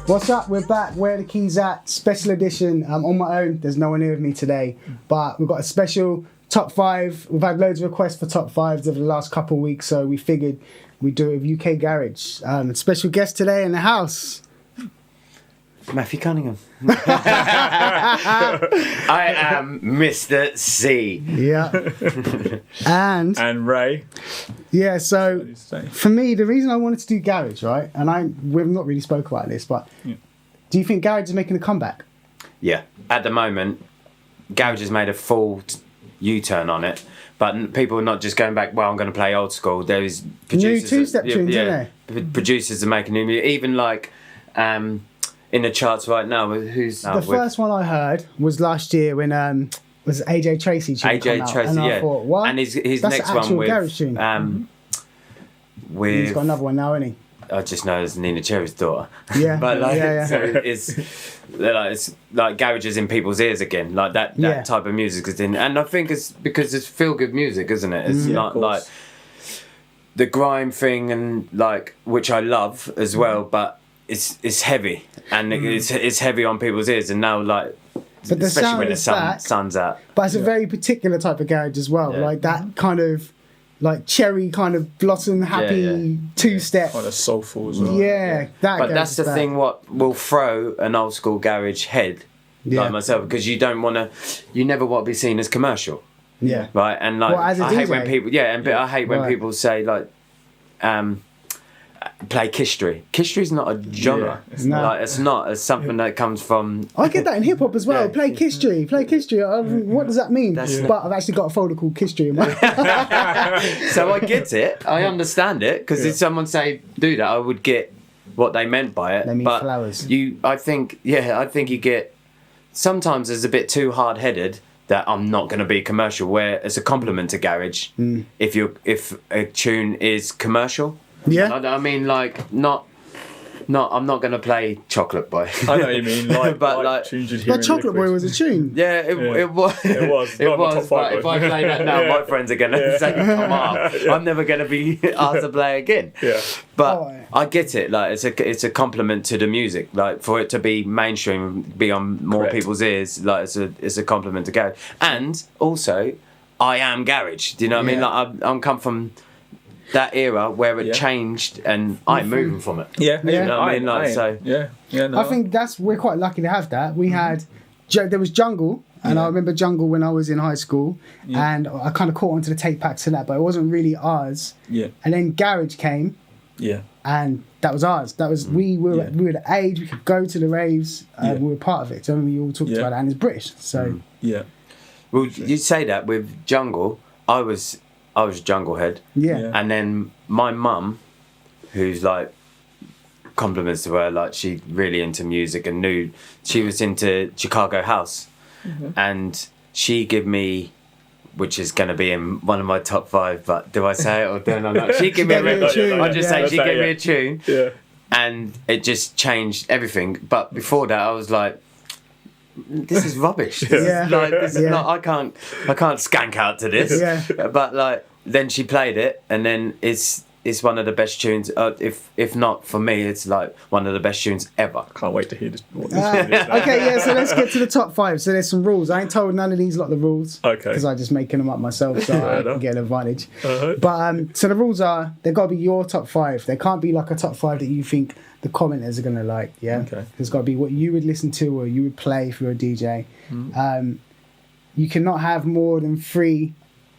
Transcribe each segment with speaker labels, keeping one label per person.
Speaker 1: What's up? We're back. Where the keys at? Special edition. I'm on my own. There's no one here with me today, but we've got a special top 5. We've had loads of requests for top 5s over the last couple of weeks, so we figured we'd do it with UK Garage. Special guest today in the house.
Speaker 2: Matthew Cunningham. I am Mr. C.
Speaker 1: Yeah.
Speaker 3: And Ray.
Speaker 1: Yeah, so for me, the reason I wanted to do Garage, right, and we've not really spoke about this, but do you think Garage is making a comeback?
Speaker 2: Yeah. At the moment, Garage has made a full U-turn on it, but people are not just going back, well, I'm going to play old school. There's producers...
Speaker 1: New two-step tunes, isn't there?
Speaker 2: Producers are making new music. Even like... in the charts right now, who's
Speaker 1: the first one I heard was last year when was AJ Tracy tune
Speaker 2: AJ
Speaker 1: come
Speaker 2: Tracy,
Speaker 1: out, and I
Speaker 2: yeah.
Speaker 1: thought, what?
Speaker 2: And his
Speaker 1: That's
Speaker 2: next
Speaker 1: an
Speaker 2: one
Speaker 1: actual
Speaker 2: with
Speaker 1: Garage tune.
Speaker 2: With
Speaker 1: He's got another one now, hasn't
Speaker 2: I just know it's Nina Cherry's daughter.
Speaker 1: Yeah,
Speaker 2: but like,
Speaker 1: yeah.
Speaker 2: So it's like Garage is in people's ears again, like that type of music is in, and I think it's because it's feel good music, isn't it? It's not like the grime thing and like which I love as well, but it's heavy and it's heavy on people's ears, and now like
Speaker 1: But the
Speaker 2: especially
Speaker 1: sound
Speaker 2: when the
Speaker 1: is back,
Speaker 2: sun's out.
Speaker 1: But it's a very particular type of garage as well, like that kind of like cherry kind of blossom happy two-step.
Speaker 3: Kind of soulful as well.
Speaker 1: Yeah, that.
Speaker 2: But that's the thing. What will throw an old school garage head like myself, because you never want to be seen as commercial.
Speaker 1: Yeah.
Speaker 2: Right, and like
Speaker 1: as a
Speaker 2: I hate
Speaker 1: DJ?
Speaker 2: when people. Yeah, and I hate when people say like, play Kistry. Kistry's not a genre.
Speaker 1: No.
Speaker 2: Like it's not. It's something that comes from.
Speaker 1: I get that in hip hop as well. Play Kistry. What does that mean? But I've actually got a folder called Kistry in my.
Speaker 2: So I get it. I understand it, because if someone say do that, I would get what they meant by it.
Speaker 1: They mean
Speaker 2: but
Speaker 1: flowers.
Speaker 2: I think you get sometimes it's a bit too hard headed that I'm not going to be commercial. Where it's a compliment to garage if a tune is commercial.
Speaker 1: Yeah.
Speaker 2: I mean, like not. I'm not going to play Chocolate Boy.
Speaker 3: I know what you mean, like,
Speaker 2: but like
Speaker 3: tunes you'd hear
Speaker 1: But
Speaker 3: in
Speaker 1: Chocolate Boy
Speaker 3: liquids.
Speaker 1: was a tune.
Speaker 2: Yeah, it was.
Speaker 3: It was.
Speaker 2: It
Speaker 3: Not my top
Speaker 2: was.
Speaker 3: five,
Speaker 2: But if
Speaker 3: though.
Speaker 2: I play that now, my friends are going to say, "Come on, I'm never going to be asked to play again."
Speaker 3: Yeah.
Speaker 2: But I get it. Like it's a compliment to the music. Like for it to be mainstream, be on more people's ears. Like it's a compliment to garage. And also, I am garage. Do you know what I mean? Like I'm come from that era where it changed, and I'm moving from it.
Speaker 3: Yeah.
Speaker 2: You know what I mean? Like so.
Speaker 3: Yeah. No,
Speaker 1: I think we're quite lucky to have that. We had there was Jungle, and I remember Jungle when I was in high school, and I kind of caught onto the tape packs to that, but it wasn't really ours.
Speaker 3: Yeah.
Speaker 1: And then Garage came.
Speaker 3: Yeah.
Speaker 1: And that was ours. That was we were the age we could go to the raves. We were part of it. So we all talked about that, and it's British. So
Speaker 3: yeah.
Speaker 2: Well, you say that with Jungle. I was Jungle head.
Speaker 1: Yeah.
Speaker 2: And then my mum, who's like compliments to her, like she really into music and knew she was into Chicago house, and she gave me, which is going to be in one of my top 5. But do I say it or don't I? She gave me a tune. I'll just say she gave me a tune.
Speaker 3: Yeah.
Speaker 2: And it just changed everything. But before that, I was like, this is rubbish. This is not. I can't skank out to this.
Speaker 1: Yeah.
Speaker 2: But like, then she played it, and then it's one of the best tunes. If not for me, it's like one of the best tunes ever.
Speaker 3: Can't wait to hear this.
Speaker 1: Okay, so let's get to the top 5. So there's some rules. I ain't told none of these lot the rules.
Speaker 3: Okay.
Speaker 1: Because I'm just making them up myself, so I can get an advantage.
Speaker 3: Uh-huh.
Speaker 1: But so the rules are, they've got to be your top 5. There can't be like a top 5 that you think the commenters are going to like, yeah?
Speaker 3: Okay.
Speaker 1: There's got to be what you would listen to or you would play if you're a DJ. You cannot have more than 3...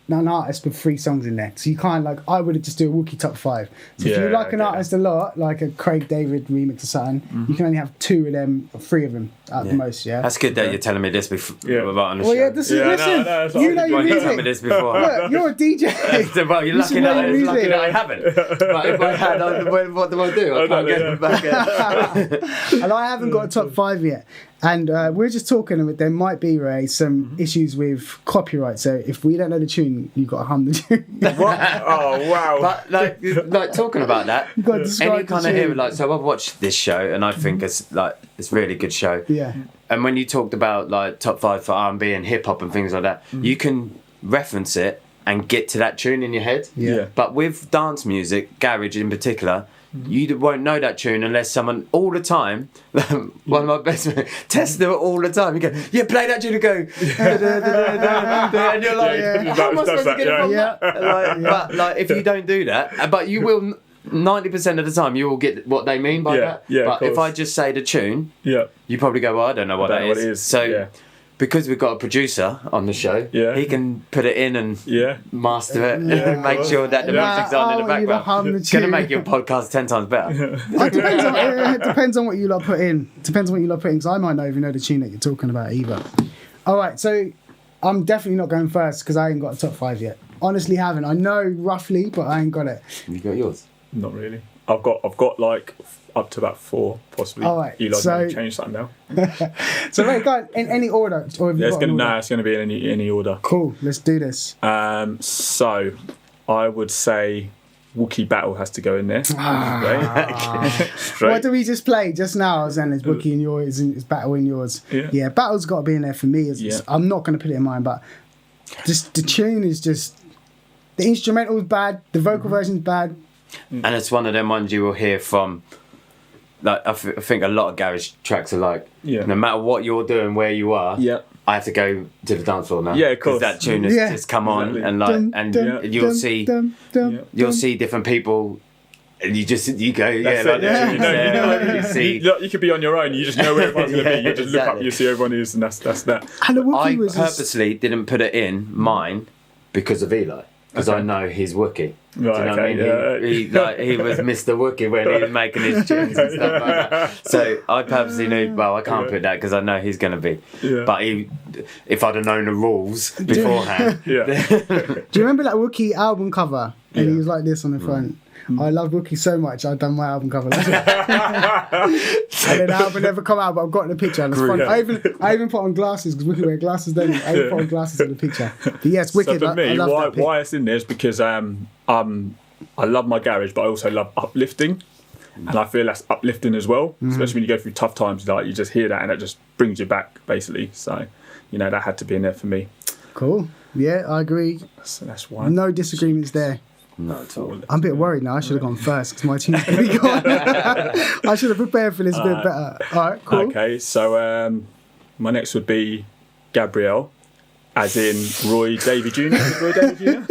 Speaker 1: an artist with 3 songs in there. So you can't I would just do a Wookiee top 5. So if you like an artist a lot, like a Craig David remix or something, you can only have 2 of them or 3 of them at the most, yeah?
Speaker 2: That's good that you're telling me this before. Right on the
Speaker 1: Well,
Speaker 2: show.
Speaker 1: yeah, listen, you know your
Speaker 2: You told me
Speaker 1: music.
Speaker 2: this before.
Speaker 1: Look, you're a DJ.
Speaker 2: Well, you're lucky that I haven't. But if I had, what do I do? I can't get them back in.
Speaker 1: And I haven't got a top 5 yet. And we're just talking, there might be, Ray, some issues with copyright. So if we don't know the tune, you've got to hum the tune.
Speaker 3: What? Oh, wow.
Speaker 2: But like talking about that,
Speaker 1: got to describe
Speaker 2: any kind
Speaker 1: the
Speaker 2: of
Speaker 1: tune.
Speaker 2: era, like, so I've watched this show and I think it's a really good show.
Speaker 1: Yeah.
Speaker 2: And when you talked about like top 5 for R&B and hip hop and things like that, you can reference it and get to that tune in your head.
Speaker 1: Yeah.
Speaker 2: But with dance music, garage in particular, you won't know that tune unless someone all the time, one of my best friends, tests them all the time. You go, yeah, play that tune and go, and you're like, how am I supposed to get it from that? But like, if you don't do that, but you will, 90% of the time, you will get what they mean by that.
Speaker 3: Yeah,
Speaker 2: but if I just say the tune, you probably go, well, I don't know what that is. So. Because we've got a producer on the show, he can put it in and master it and make sure that the music's on in the background. It's going to make your podcast 10 times better.
Speaker 1: It depends on what you lot put in. Depends on what you lot put in, because I might not even know the tune that you're talking about either. All right, so I'm definitely not going first because I ain't got a top 5 yet. Honestly, haven't. I know roughly, but I ain't got it.
Speaker 2: You got yours?
Speaker 3: Not really. I've got like up to about 4 possibly.
Speaker 1: All right,
Speaker 3: Eli,
Speaker 1: so
Speaker 3: change something now.
Speaker 1: So wait, go in any order, or have you got an order?
Speaker 3: It's going to be in any order.
Speaker 1: Cool, let's do this.
Speaker 3: So I would say Wookiee Battle has to go in there. Straight.
Speaker 1: What did we just play just now? I was saying it's Wookiee in yours, it's Battle in yours. Yeah, Battle's got to be in there for me. I'm not going to put it in mine, but just the tune is just, the instrumental's bad, the vocal version's bad.
Speaker 2: And it's one of them ones you will hear from, like, I think a lot of garage tracks are like, no matter what you're doing, where you are, I have to go to the dance floor now.
Speaker 3: Yeah, of course.
Speaker 2: That tune has just come on, and like, you'll see different people, and you go, you see.
Speaker 3: You could be on your own. You just know where everyone's going to be. You just look up, you see everyone is, and that's that.
Speaker 1: And the
Speaker 2: I
Speaker 1: Wookiee was
Speaker 2: purposely didn't put it in mine because of Eli. Because I know he's Wookiee.
Speaker 3: Right,
Speaker 2: Do you know what I mean? He was Mr. Wookiee when he was making his tunes and stuff like that. So I purposely knew, well, I can't put that because I know he's going to be. But if I'd have known the rules beforehand.
Speaker 1: Do you remember that Wookiee album cover? And he was like this on the front. I love Wookiee so much, I've done my album cover. And then the album never come out, but I've got the picture. And it's fun. I even put on glasses, because Wookiee wear glasses, don't he? I even put on glasses in the picture. But yes, Wicked.
Speaker 3: So for me,
Speaker 1: I love
Speaker 3: why it's in there is because I love my garage, but I also love uplifting. And I feel that's uplifting as well, especially when you go through tough times. Like, you just hear that and it just brings you back, basically. So, that had to be in there for me.
Speaker 1: Cool. Yeah, I agree.
Speaker 3: So that's one.
Speaker 1: No disagreements there.
Speaker 2: Not at all.
Speaker 1: I'm a bit worried now. I should have gone first because my team's going to be gone. I should have prepared for this a bit better. All right, cool.
Speaker 3: Okay, so my next would be Gabrielle, as in Roy Davey Jr. Roy Davey Jr.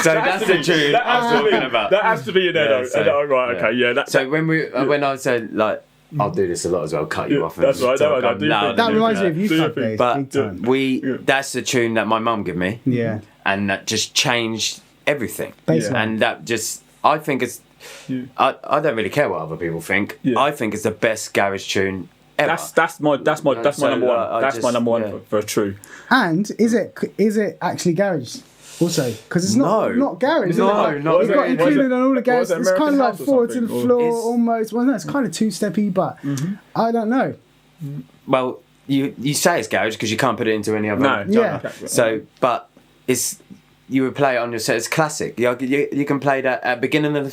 Speaker 2: So that's the tune I was talking about.
Speaker 3: That has to be in there, though. Right, okay, yeah.
Speaker 2: So when I said, like, I'll do this a lot as well, cut you off.
Speaker 3: That's right,
Speaker 1: that reminds me of you club days.
Speaker 2: But that's the tune that my mum gave me.
Speaker 1: Yeah.
Speaker 2: And that just changed everything.
Speaker 1: And
Speaker 2: that just, I think it's, I don't really care what other people think. I think it's the best garage tune ever.
Speaker 3: That's my number one. That's my number one for true.
Speaker 1: And is it actually garage? Also, because it's not garage. It's got included on all the garage. It's kind of like forward to the floor almost. Well, no, it's kind of two-steppy, but I don't know.
Speaker 2: Well, you say it's garage because you can't put it into any other genre.
Speaker 1: Yeah.
Speaker 2: So, but it's, you would play it on your set. It's classic. You can play that at the beginning of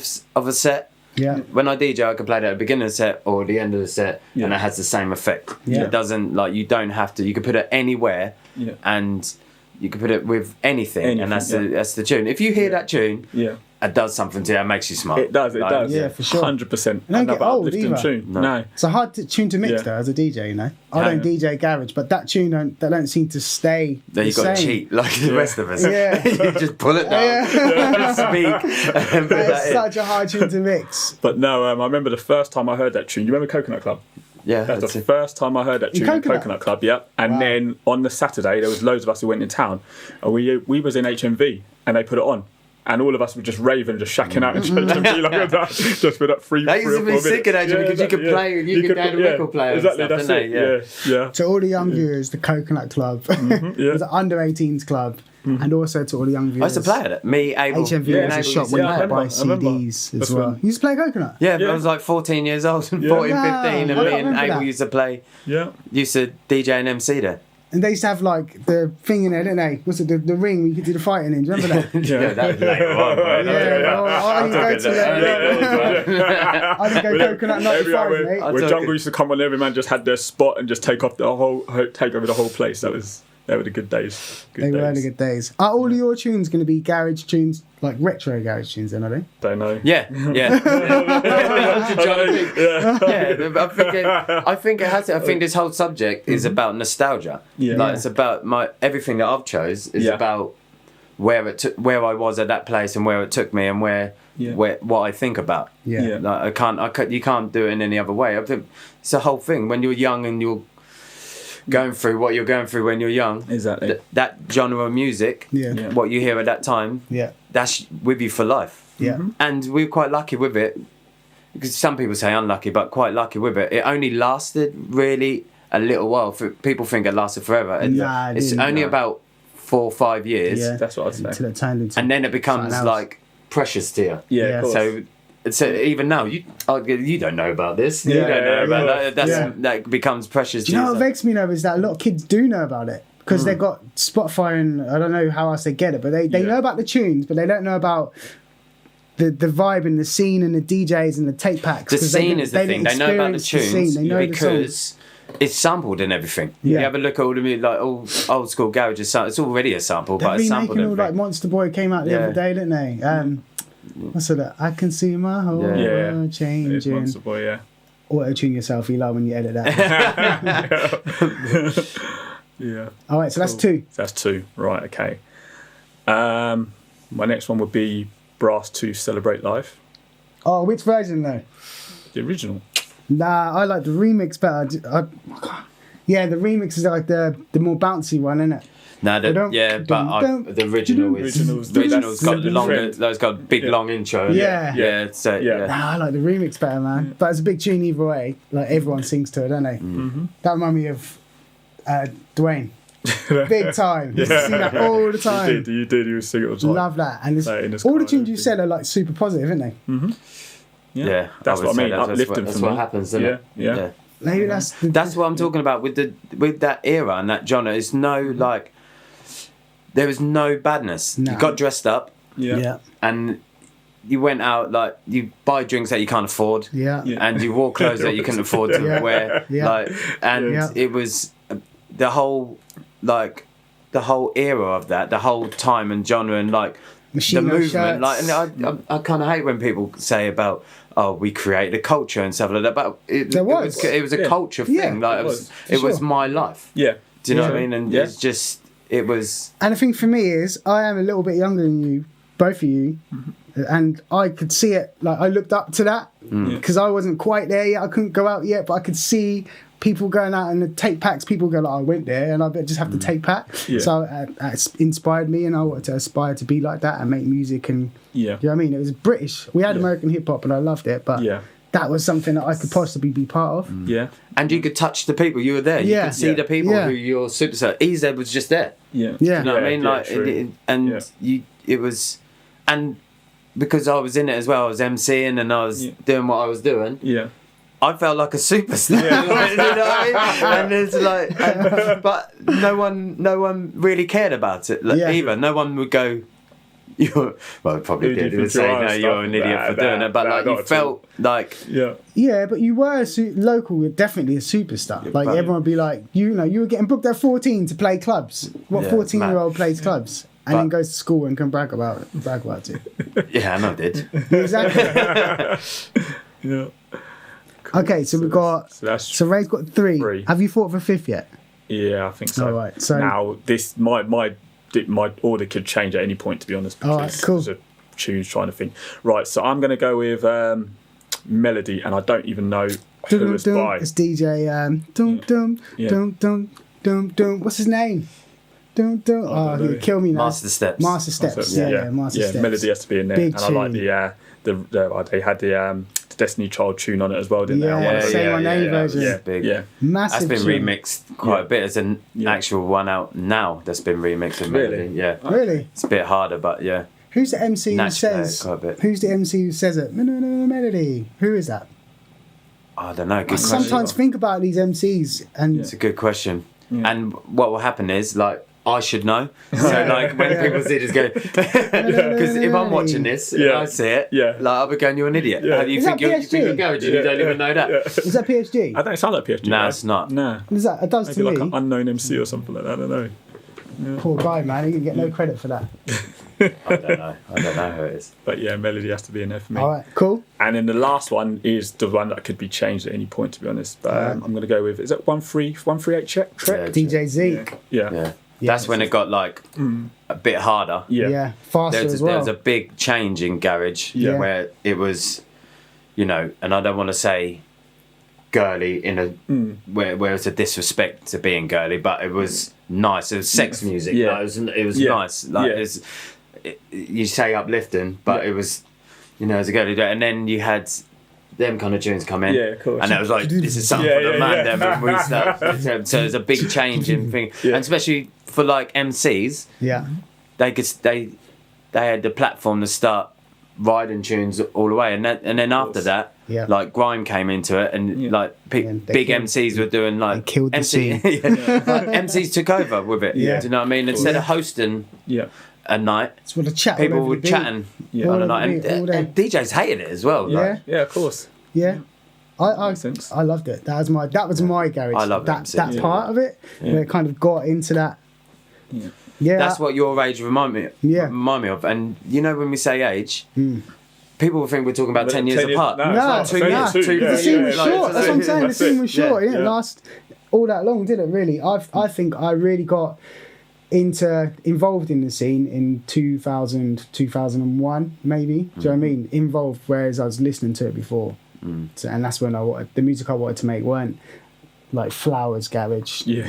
Speaker 2: a set.
Speaker 1: Yeah.
Speaker 2: When I DJ, I can play that at the beginning of the set or the end of the set, and it has the same effect.
Speaker 1: Yeah.
Speaker 2: It doesn't, like, you don't have to. You can put it anywhere, and you can put it with anything, and that's the tune. If you hear that tune, it does something to you. It makes you smile.
Speaker 3: It does.
Speaker 1: Yeah, for sure.
Speaker 3: 100%.
Speaker 1: It don't get old either.
Speaker 3: Tune. No.
Speaker 1: It's a hard tune to mix though as a DJ. I don't DJ garage, but that tune don't seem to stay.
Speaker 2: Then you got to cheat like the rest of us.
Speaker 1: Yeah.
Speaker 2: You just pull it down, speak.
Speaker 1: It's such a hard tune to mix.
Speaker 3: But no, I remember the first time I heard that tune. You remember Coconut Club?
Speaker 2: Yeah,
Speaker 3: that's the first time I heard that tune in Coconut Club. Yeah, and then on the Saturday there was loads of us who went in town, and we was in HMV, and they put it on. And all of us were just raving, just shacking out in HMV like that, just for that free.
Speaker 2: They used to be sick of that because you could play, you could down the record player.
Speaker 3: Exactly,
Speaker 2: and stuff,
Speaker 3: that's it. Yeah.
Speaker 1: To all the young viewers, the Coconut Club, the under 18s club, and also to all the young viewers.
Speaker 2: I used to play it. Me, Abel.
Speaker 1: HMV was a shop where you could buy CDs as well. You used to play Coconut?
Speaker 2: Yeah, I was like 14 years old, and 14, 15, and me and Abel used to play.
Speaker 3: Yeah.
Speaker 2: Used to DJ and MC there.
Speaker 1: And they used to have like the thing in there, didn't they? What's it, the ring where you could do the fighting in? Do you remember that?
Speaker 2: Yeah, that was later on. Right?
Speaker 1: I didn't go Coconut 95, mate.
Speaker 3: When Jungle used to come on, every man just had their spot and just take over the whole place. They were the good days.
Speaker 1: They were the good days. Are all of your tunes going to be garage tunes like retro garage tunes then, are they?
Speaker 3: Don't know.
Speaker 2: Yeah. I think it has. I think this whole subject is about nostalgia.
Speaker 3: Yeah.
Speaker 2: Like it's about everything that I've chose is about where I was at that place and where it took me and where what I think about.
Speaker 1: Yeah.
Speaker 2: Like you can't do it in any other way. I think it's the whole thing when you're young and you're going through what you're going through when you're young.
Speaker 3: Exactly.
Speaker 2: That genre of music, what you hear at that time, that's with you for life.
Speaker 1: Yeah.
Speaker 2: And we're quite lucky with it. Because some people say unlucky, but quite lucky with it. It only lasted really a little while. People think it lasted forever. It's only about 4 or 5 years.
Speaker 1: Yeah.
Speaker 3: That's what I'd say.
Speaker 1: Until it turned into
Speaker 2: And then it becomes like precious to you.
Speaker 3: Yeah, of course.
Speaker 2: So even now, you don't know about this.
Speaker 3: Yeah,
Speaker 2: you don't know about that.
Speaker 1: Yeah.
Speaker 2: That becomes precious to
Speaker 1: Do
Speaker 2: you.
Speaker 1: you know what vexes me though is that a lot of kids do know about it because they've got Spotify and I don't know how else they get it, but they know about the tunes, but they don't know about the vibe and the scene and the DJs and the tape packs.
Speaker 2: The scene is the thing. They know about the tunes because it's sampled and everything.
Speaker 1: Yeah.
Speaker 2: You have a look at all the like old school garage. It's already a sample,
Speaker 1: They're
Speaker 2: but it's sampled.
Speaker 1: remaking all like Monster Boy came out the other day, didn't they? What's that? I can see my whole world
Speaker 3: It's
Speaker 1: changing.
Speaker 3: Monster Boy, yeah.
Speaker 1: Auto tune yourself, Eli, when you edit that.
Speaker 3: Yeah.
Speaker 1: All right, so that's 2.
Speaker 3: That's 2. Right, okay. My next one would be Brass to Celebrate Life.
Speaker 1: Oh, which version though?
Speaker 3: The original.
Speaker 1: Nah, I like the remix better. The remix is like the more bouncy one, isn't it?
Speaker 2: No, the original's got longer. That's got big long intro.
Speaker 1: Yeah.
Speaker 2: Nah,
Speaker 1: I like the remix better, man. But it's a big tune either way. Like everyone sings to it, don't they?
Speaker 3: Mm-hmm.
Speaker 1: That reminds me of Dwayne. Big time. You sing that all the time.
Speaker 3: You did. You sing it all the time.
Speaker 1: Love that. And all the tunes you said are like super positive, aren't they?
Speaker 3: Mm-hmm.
Speaker 2: Yeah,
Speaker 3: that's what I mean. Uplifting
Speaker 2: that's
Speaker 3: for
Speaker 2: what
Speaker 3: me.
Speaker 2: happens, isn't it?
Speaker 3: Yeah.
Speaker 1: Maybe
Speaker 2: that's what I'm talking about with that era and that genre. It's there was no badness.
Speaker 1: No.
Speaker 2: You got dressed up,
Speaker 1: and
Speaker 2: you went out like you buy drinks that you can't afford, and you wore clothes that you couldn't afford to wear, it was the whole era of that, the whole time and genre and like
Speaker 1: Machine
Speaker 2: the movement.
Speaker 1: shirts.
Speaker 2: Like, and I kind of hate when people say about we created a culture and stuff like that, but it was a culture thing. Like it was my life.
Speaker 3: Yeah.
Speaker 2: Do you know what I mean? And it's just it was.
Speaker 1: And the thing for me is, I am a little bit younger than you, both of you, and I could see it. Like I looked up to that because I wasn't quite there yet. I couldn't go out yet, but I could see people going out and the tape packs. People go like, I went there, and I just have the tape pack. Yeah. So it inspired me, and I wanted to aspire to be like that and make music. And you know what I mean? It was British. We had American hip hop, and I loved it, but. That was something that I could possibly be part of.
Speaker 3: Yeah.
Speaker 2: And you could touch the people. You were there. You could see the people who your superstar. EZ was just there.
Speaker 3: Yeah.
Speaker 2: You know what I mean? Like, it was, and because I was in it as well, I was MCing and I was doing what I was doing.
Speaker 3: Yeah.
Speaker 2: I felt like a superstar. You know what I mean? And it's like, but no one really cared about it either. No one would go. Probably did. They would say, "No, you're an idiot for doing it." But like, you felt like,
Speaker 1: but you were local, definitely a superstar. Like everyone would be like, you were getting booked at 14 to play clubs. What 14-year-old plays clubs and then goes to school and can brag about it?
Speaker 2: Yeah, and I did.
Speaker 1: Exactly.
Speaker 3: Yeah.
Speaker 1: Okay, so we've got. So Ray's got 3. Have you thought of a 5th yet?
Speaker 3: Yeah, I think so.
Speaker 1: All right. So
Speaker 3: now this my order could change at any point, to be honest.
Speaker 1: All right, cool.
Speaker 3: To choose, trying to think. Right, so I'm going to go with Melody, and I don't even know who it's by.
Speaker 1: It's DJ. What's his name? Oh, he'll kill me now.
Speaker 2: Master Steps.
Speaker 1: Master Steps. Yeah, Master Steps.
Speaker 3: Melody has to be in there,
Speaker 1: Big
Speaker 3: and I like they had the Destiny Child tune on it as well, didn't they?
Speaker 1: Say My Name version.
Speaker 3: Yeah, big. Yeah,
Speaker 1: massive.
Speaker 2: That's been remixed quite a bit. There's an actual one out now that's been remixed in Melody.
Speaker 3: Really?
Speaker 2: Yeah.
Speaker 1: Really?
Speaker 2: It's a bit harder, but yeah.
Speaker 1: Who's the MC who says? Who's the MC who says it? Melody. Who is that?
Speaker 2: I don't know.
Speaker 1: I sometimes think about these MCs, and
Speaker 2: it's a good question. Yeah. And what will happen is like. I should know. So like when people see this go, because if I'm watching this and I see it, like I'll be going, "You're an idiot." You think you're garage and you don't even know that.
Speaker 1: Is that PhD?
Speaker 3: I don't sound like PhD.
Speaker 2: No, it's not.
Speaker 3: No.
Speaker 1: It does
Speaker 3: maybe
Speaker 1: to
Speaker 3: like
Speaker 1: me.
Speaker 3: an unknown MC or something like that. I don't know.
Speaker 1: Poor guy, man. He didn't get no credit for that.
Speaker 2: I don't know who it is.
Speaker 3: But yeah, melody has to be in there for me.
Speaker 1: All right, cool.
Speaker 3: And then the last one is the one that could be changed at any point, to be honest. But I'm going to go with, is it 138 Trek?
Speaker 1: DJ Zeke.
Speaker 3: Yeah.
Speaker 2: That's when it got like a bit harder.
Speaker 1: Yeah, faster as well.
Speaker 2: There was a big change in garage where it was, and I don't want to say girly in a where it's a disrespect to being girly, but it was nice. It was sex music.
Speaker 3: Yeah.
Speaker 2: Like, it was nice. Like you say uplifting, but it was, as a girly. And then you had them kind of tunes come in,
Speaker 3: of course.
Speaker 2: and it was like, this is something for the man. Then we start, so there's a big change in thing, and especially for like MCs.
Speaker 1: Yeah,
Speaker 2: they had the platform to start riding tunes all the way, and then after that, like grime came into it, and like big MCs were doing like
Speaker 1: killed the scene.
Speaker 2: like, MCs took over with it.
Speaker 1: Yeah.
Speaker 2: Do you know what I mean? Instead of hosting a night,
Speaker 1: it's what a chat.
Speaker 2: people were chatting on a night, and DJs hated it as well. Like.
Speaker 3: Yeah, of course.
Speaker 1: Yeah. I
Speaker 3: Makes sense.
Speaker 1: I loved it. That was my garage.
Speaker 2: I love
Speaker 1: that
Speaker 2: MCs,
Speaker 1: part of it where it kind of got into that. Yeah,
Speaker 2: That's what your age remind me of. And when we say age, people will think we're talking about 10 years apart.
Speaker 1: No,
Speaker 2: it's like 2 years.
Speaker 1: The scene was short. That's what I'm saying. The scene was short. It didn't
Speaker 3: Yeah.
Speaker 1: last all that long, did it? Really. I think I really got involved in the scene in 2000, 2001, maybe. Do you know what I mean? Involved, whereas I was listening to it before. So, and that's when the music I wanted to make weren't like Flowers garage.
Speaker 3: Yeah.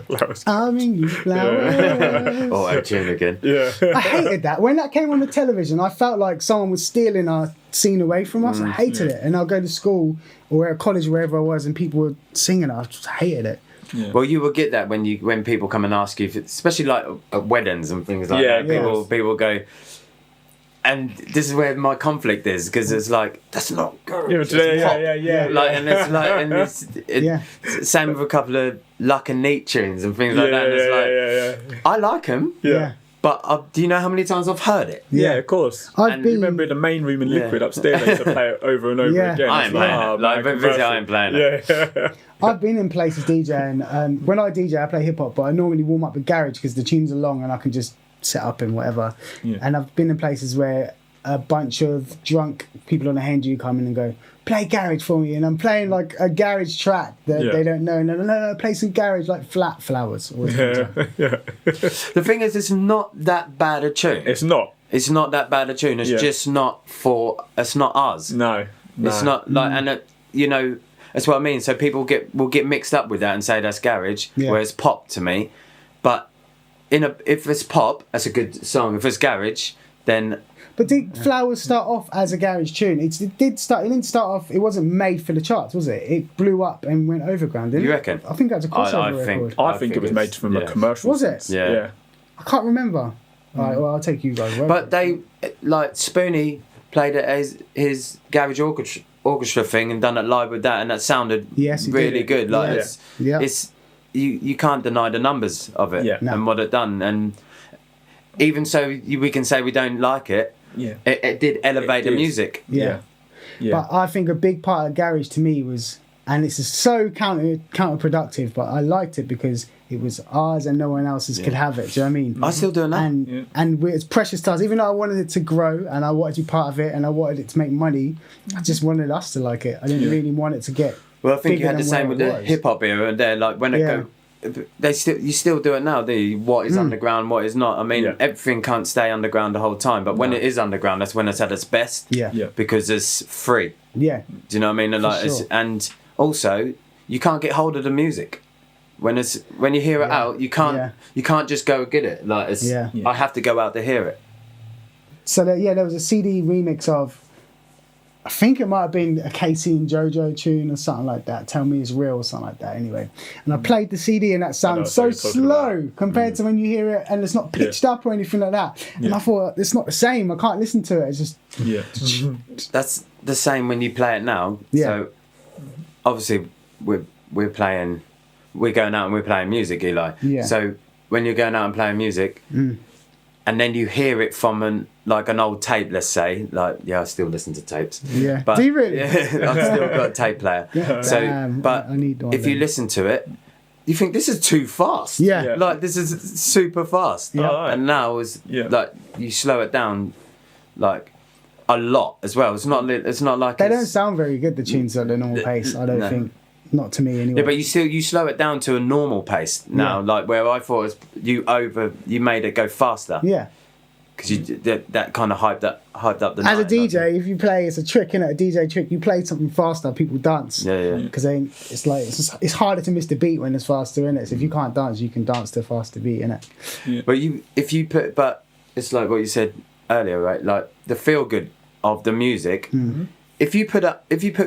Speaker 3: Flowers.
Speaker 1: I mean, you flowers.
Speaker 2: Or tune again.
Speaker 3: Yeah.
Speaker 1: I hated that. When that came on the television, I felt like someone was stealing our scene away from us. I hated it. And I'll go to school or at college, wherever I was, and people were singing it. I just hated it.
Speaker 3: Yeah.
Speaker 2: Well, you will get that when people come and ask you, especially like at weddings and things like that. People go, and this is where my conflict is, because it's like, that's not good.
Speaker 3: Yeah.
Speaker 2: Like, and it's like, same with a couple of Luck and Neat tunes and things like that. And it's like, I like them.
Speaker 1: Yeah.
Speaker 2: But do you know how many times I've heard it?
Speaker 3: Yeah, of course.
Speaker 1: I've been.
Speaker 3: Remember in the main room in Liquid upstairs, they used to play it over and over again.
Speaker 2: I ain't playing it. I ain't playing it.
Speaker 3: Yeah.
Speaker 1: I've been in places DJing, and when I DJ, I play hip hop, but I normally warm up with garage because the tunes are long and I can just set up and whatever.
Speaker 3: Yeah.
Speaker 1: And I've been in places where a bunch of drunk people on a hand you come in and go, play garage for me, and I'm playing like a garage track that they don't know. No, play some garage, like Flat Flowers.
Speaker 3: Yeah.
Speaker 2: The thing is, it's not that bad a tune.
Speaker 3: It's not.
Speaker 2: It's not that bad a tune. It's just not it's not us.
Speaker 3: No.
Speaker 2: It's not like, and that's what I mean. So people will get mixed up with that and say that's garage, whereas pop to me. But if it's pop, that's a good song. If it's garage, then.
Speaker 1: But did Flowers start off as a garage tune? It didn't start off. It wasn't made for the charts, was it? It blew up and went overground, didn't it?
Speaker 2: You reckon?
Speaker 1: I think that's a crossover record.
Speaker 3: I think it was made from a commercial.
Speaker 1: Was it?
Speaker 2: Yeah.
Speaker 1: I can't remember. All right, well, I'll take you guys.
Speaker 2: But they, like, Spoonie played it as his garage orchestra thing and done it live with that, and that sounded really good. Like, it's you can't deny the numbers of it and what it done. And even so, we can say we don't like it.
Speaker 3: Yeah,
Speaker 2: it did elevate the music.
Speaker 1: Yeah. But I think a big part of garage to me was, and it's so counterproductive, but I liked it because it was ours and no one else's could have it. Do you know what I mean?
Speaker 2: I still do it now.
Speaker 1: And it's precious to us. Even though I wanted it to grow and I wanted to be part of it and I wanted it to make money, I just wanted us to like it. I didn't really want it to get.
Speaker 2: Well, I think you had the
Speaker 1: than
Speaker 2: same
Speaker 1: where
Speaker 2: with
Speaker 1: it
Speaker 2: the
Speaker 1: was.
Speaker 2: hip hop era, and they're like when it go. You still do it now, do you? What is underground, what is not? I mean, everything can't stay underground the whole time, but when it is underground, that's when it's at its best.
Speaker 1: Yeah.
Speaker 2: Because it's free.
Speaker 1: Yeah.
Speaker 2: Do you know what I mean? And like,
Speaker 1: sure.
Speaker 2: and also, you can't get hold of the music. When you hear it out, you can't just go get it. Like I have to go out to hear it.
Speaker 1: So there was a CD remix of, I think it might have been a Casey and JoJo tune or something like that. Tell Me It's Real or something like that. Anyway, and I played the CD and that sounds so slow compared to when you hear it, and it's not pitched up or anything like that. And I thought, it's not the same. I can't listen to it. It's just
Speaker 2: That's the same when you play it now.
Speaker 1: Yeah.
Speaker 2: So obviously we're going out and we're playing music, Eli.
Speaker 1: Yeah.
Speaker 2: So when you're going out and playing music, and then you hear it from an old tape, let's say, I still listen to tapes.
Speaker 1: Yeah.
Speaker 2: But,
Speaker 1: Do you really?
Speaker 2: Yeah, I've still got a tape player.
Speaker 1: Yeah.
Speaker 2: So,
Speaker 1: Damn,
Speaker 2: but
Speaker 1: I need one
Speaker 2: if you
Speaker 1: then.
Speaker 2: listen to it, you think this is too fast.
Speaker 1: Yeah.
Speaker 2: Like this is super fast.
Speaker 3: Yeah.
Speaker 2: And now like you slow it down like a lot as well. It's not like
Speaker 1: They don't sound very good, the tunes at the normal pace, I don't think. Not to me anyway.
Speaker 2: Yeah, but you slow it down to a normal pace now, like where I thought it was, you made it go faster.
Speaker 1: Yeah.
Speaker 2: Because that kind of hyped up the
Speaker 1: As a
Speaker 2: night,
Speaker 1: DJ, if you play, it's a trick, innit? A DJ trick. You play something faster, people dance.
Speaker 2: Yeah.
Speaker 1: Because it's harder to miss the beat when it's faster, innit? So if you can't dance, you can dance to a faster beat, innit?
Speaker 2: Yeah. But it's like what you said earlier, right? Like the feel good of the music.
Speaker 1: Mm-hmm.
Speaker 2: If you put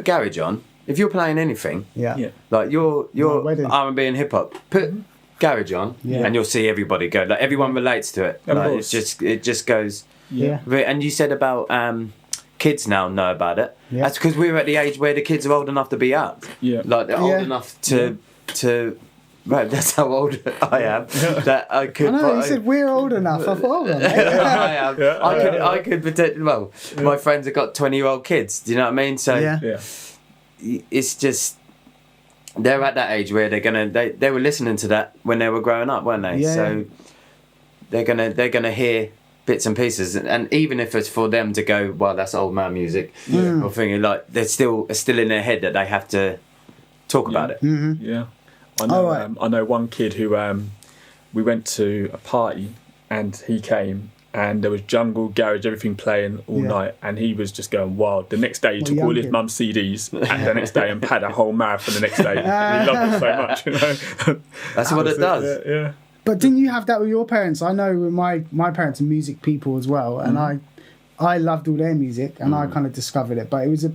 Speaker 2: garage on, if you're playing anything, like your R&B and hip hop, put garage on, and you'll see everybody go. Like everyone relates to it. Like it just goes.
Speaker 1: Yeah.
Speaker 2: And you said about kids now know about it. Yeah. That's because we're at the age where the kids are old enough to be out. Yeah. Like they're old enough to. Right, that's how old I am. That I could.
Speaker 1: I know, you said we're old enough. I thought, hold on.
Speaker 2: I am. I could pretend. Well, my friends have got 20-year-old kids. Do you know what I mean? So it's just they're at that age where they were listening to that when they were growing up, weren't they?
Speaker 1: Yeah.
Speaker 2: So they're gonna hear bits and pieces, and even if it's for them to go, well, that's old man music, or thinking like it's still in their head that they have to talk about it.
Speaker 1: Mm-hmm.
Speaker 3: Yeah. I know one kid who we went to a party and he came and there was jungle, garage, everything playing all night, and he was just going wild. The next day he took all his mum's CDs and the next day and had a whole marathon the next day. And he loved it so much, you know.
Speaker 2: That's what it does.
Speaker 3: Yeah.
Speaker 1: But didn't you have that with your parents? I know my parents are music people as well, and I loved all their music, and I kind of discovered it. But it was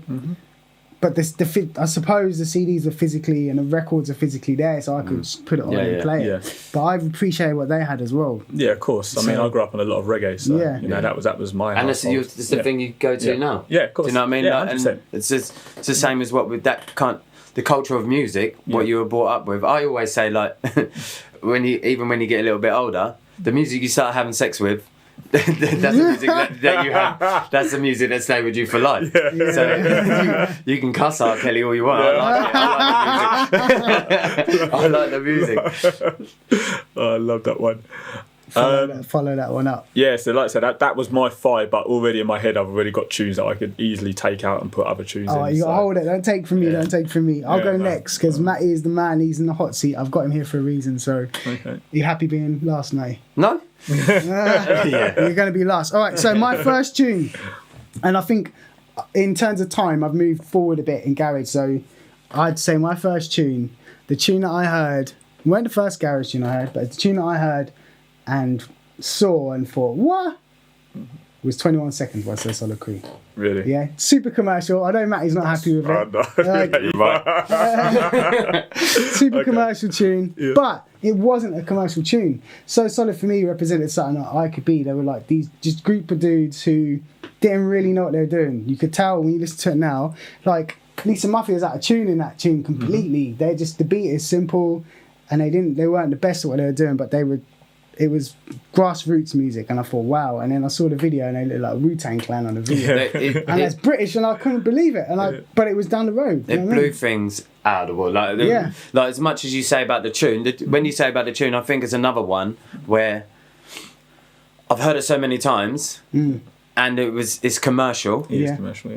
Speaker 1: but I suppose the CDs are physically and the records are physically there, so I could put it on and play it. But I appreciate what they had as well.
Speaker 3: Yeah, of course. I mean, I grew up on a lot of reggae, so you know that was my.
Speaker 2: And it's the thing you go to now.
Speaker 3: Yeah, of course.
Speaker 2: Do you know what I mean?
Speaker 3: Yeah,
Speaker 2: and it's the same as what with that the culture of music, what you were brought up with. I always say like, when you get a little bit older, the music you start having sex with. That's the music that you have. That's the music that stay with you for life. So you can cuss R. Kelly all you want. I like the music.
Speaker 3: Oh, I love that one.
Speaker 1: Follow that one up.
Speaker 3: Yeah, so like I said, that was my 5, but already in my head I've already got tunes that I could easily take out and put other tunes in.
Speaker 1: Oh, you got to hold it. Don't take from me. Don't take from me. I'll go next because Matty is the man. He's in the hot seat. I've got him here for a reason. So, Are you happy being last night?
Speaker 2: No.
Speaker 1: You're going to be last. All right, so my first tune, and I think in terms of time, I've moved forward a bit in garage. So I'd say my first tune, the tune that I heard, weren't the first garage tune I heard, but the tune that I heard and saw and thought, what? Was 21 Seconds by So Solid Crew.
Speaker 3: Really?
Speaker 1: Yeah, super commercial. I know Matty's not happy with it. Super commercial tune, but it wasn't a commercial tune. So Solid for me represented something that I could be. They were like these just group of dudes who didn't really know what they were doing. You could tell when you listen to it now, like Lisa Mafia is out of tune in that tune completely. They're just, the beat is simple, and they weren't the best at what they were doing, but it was grassroots music, and I thought, wow. And then I saw the video, and they looked like Wu-Tang Clan on the video. And it's British, and I couldn't believe it. And but it was down the road.
Speaker 2: It blew things out of the world. Like as much as you say about the tune, when you say about the tune, I think it's another one where I've heard it so many times, and it's commercial.
Speaker 3: It is commercial,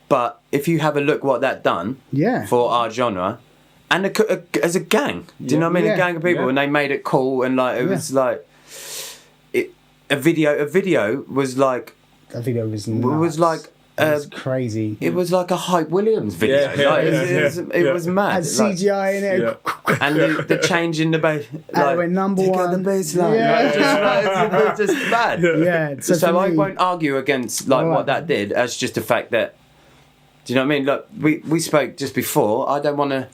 Speaker 2: but if you have a look what that done for our genre. And as a gang, do you know what I mean? A gang of people, and they made it cool, and like it was like, a video was like.
Speaker 1: That video was nuts.
Speaker 2: It was like.
Speaker 1: It was crazy.
Speaker 2: It was like a Hype Williams video. It was mad.
Speaker 1: Had CGI in it.
Speaker 2: And the change in the bass.
Speaker 1: Like, went number one.
Speaker 2: The bass line. It's just mad.
Speaker 1: Yeah.
Speaker 2: So I won't argue against what that did. As just the fact that. Do you know what I mean? Look, we spoke just before. I don't want to.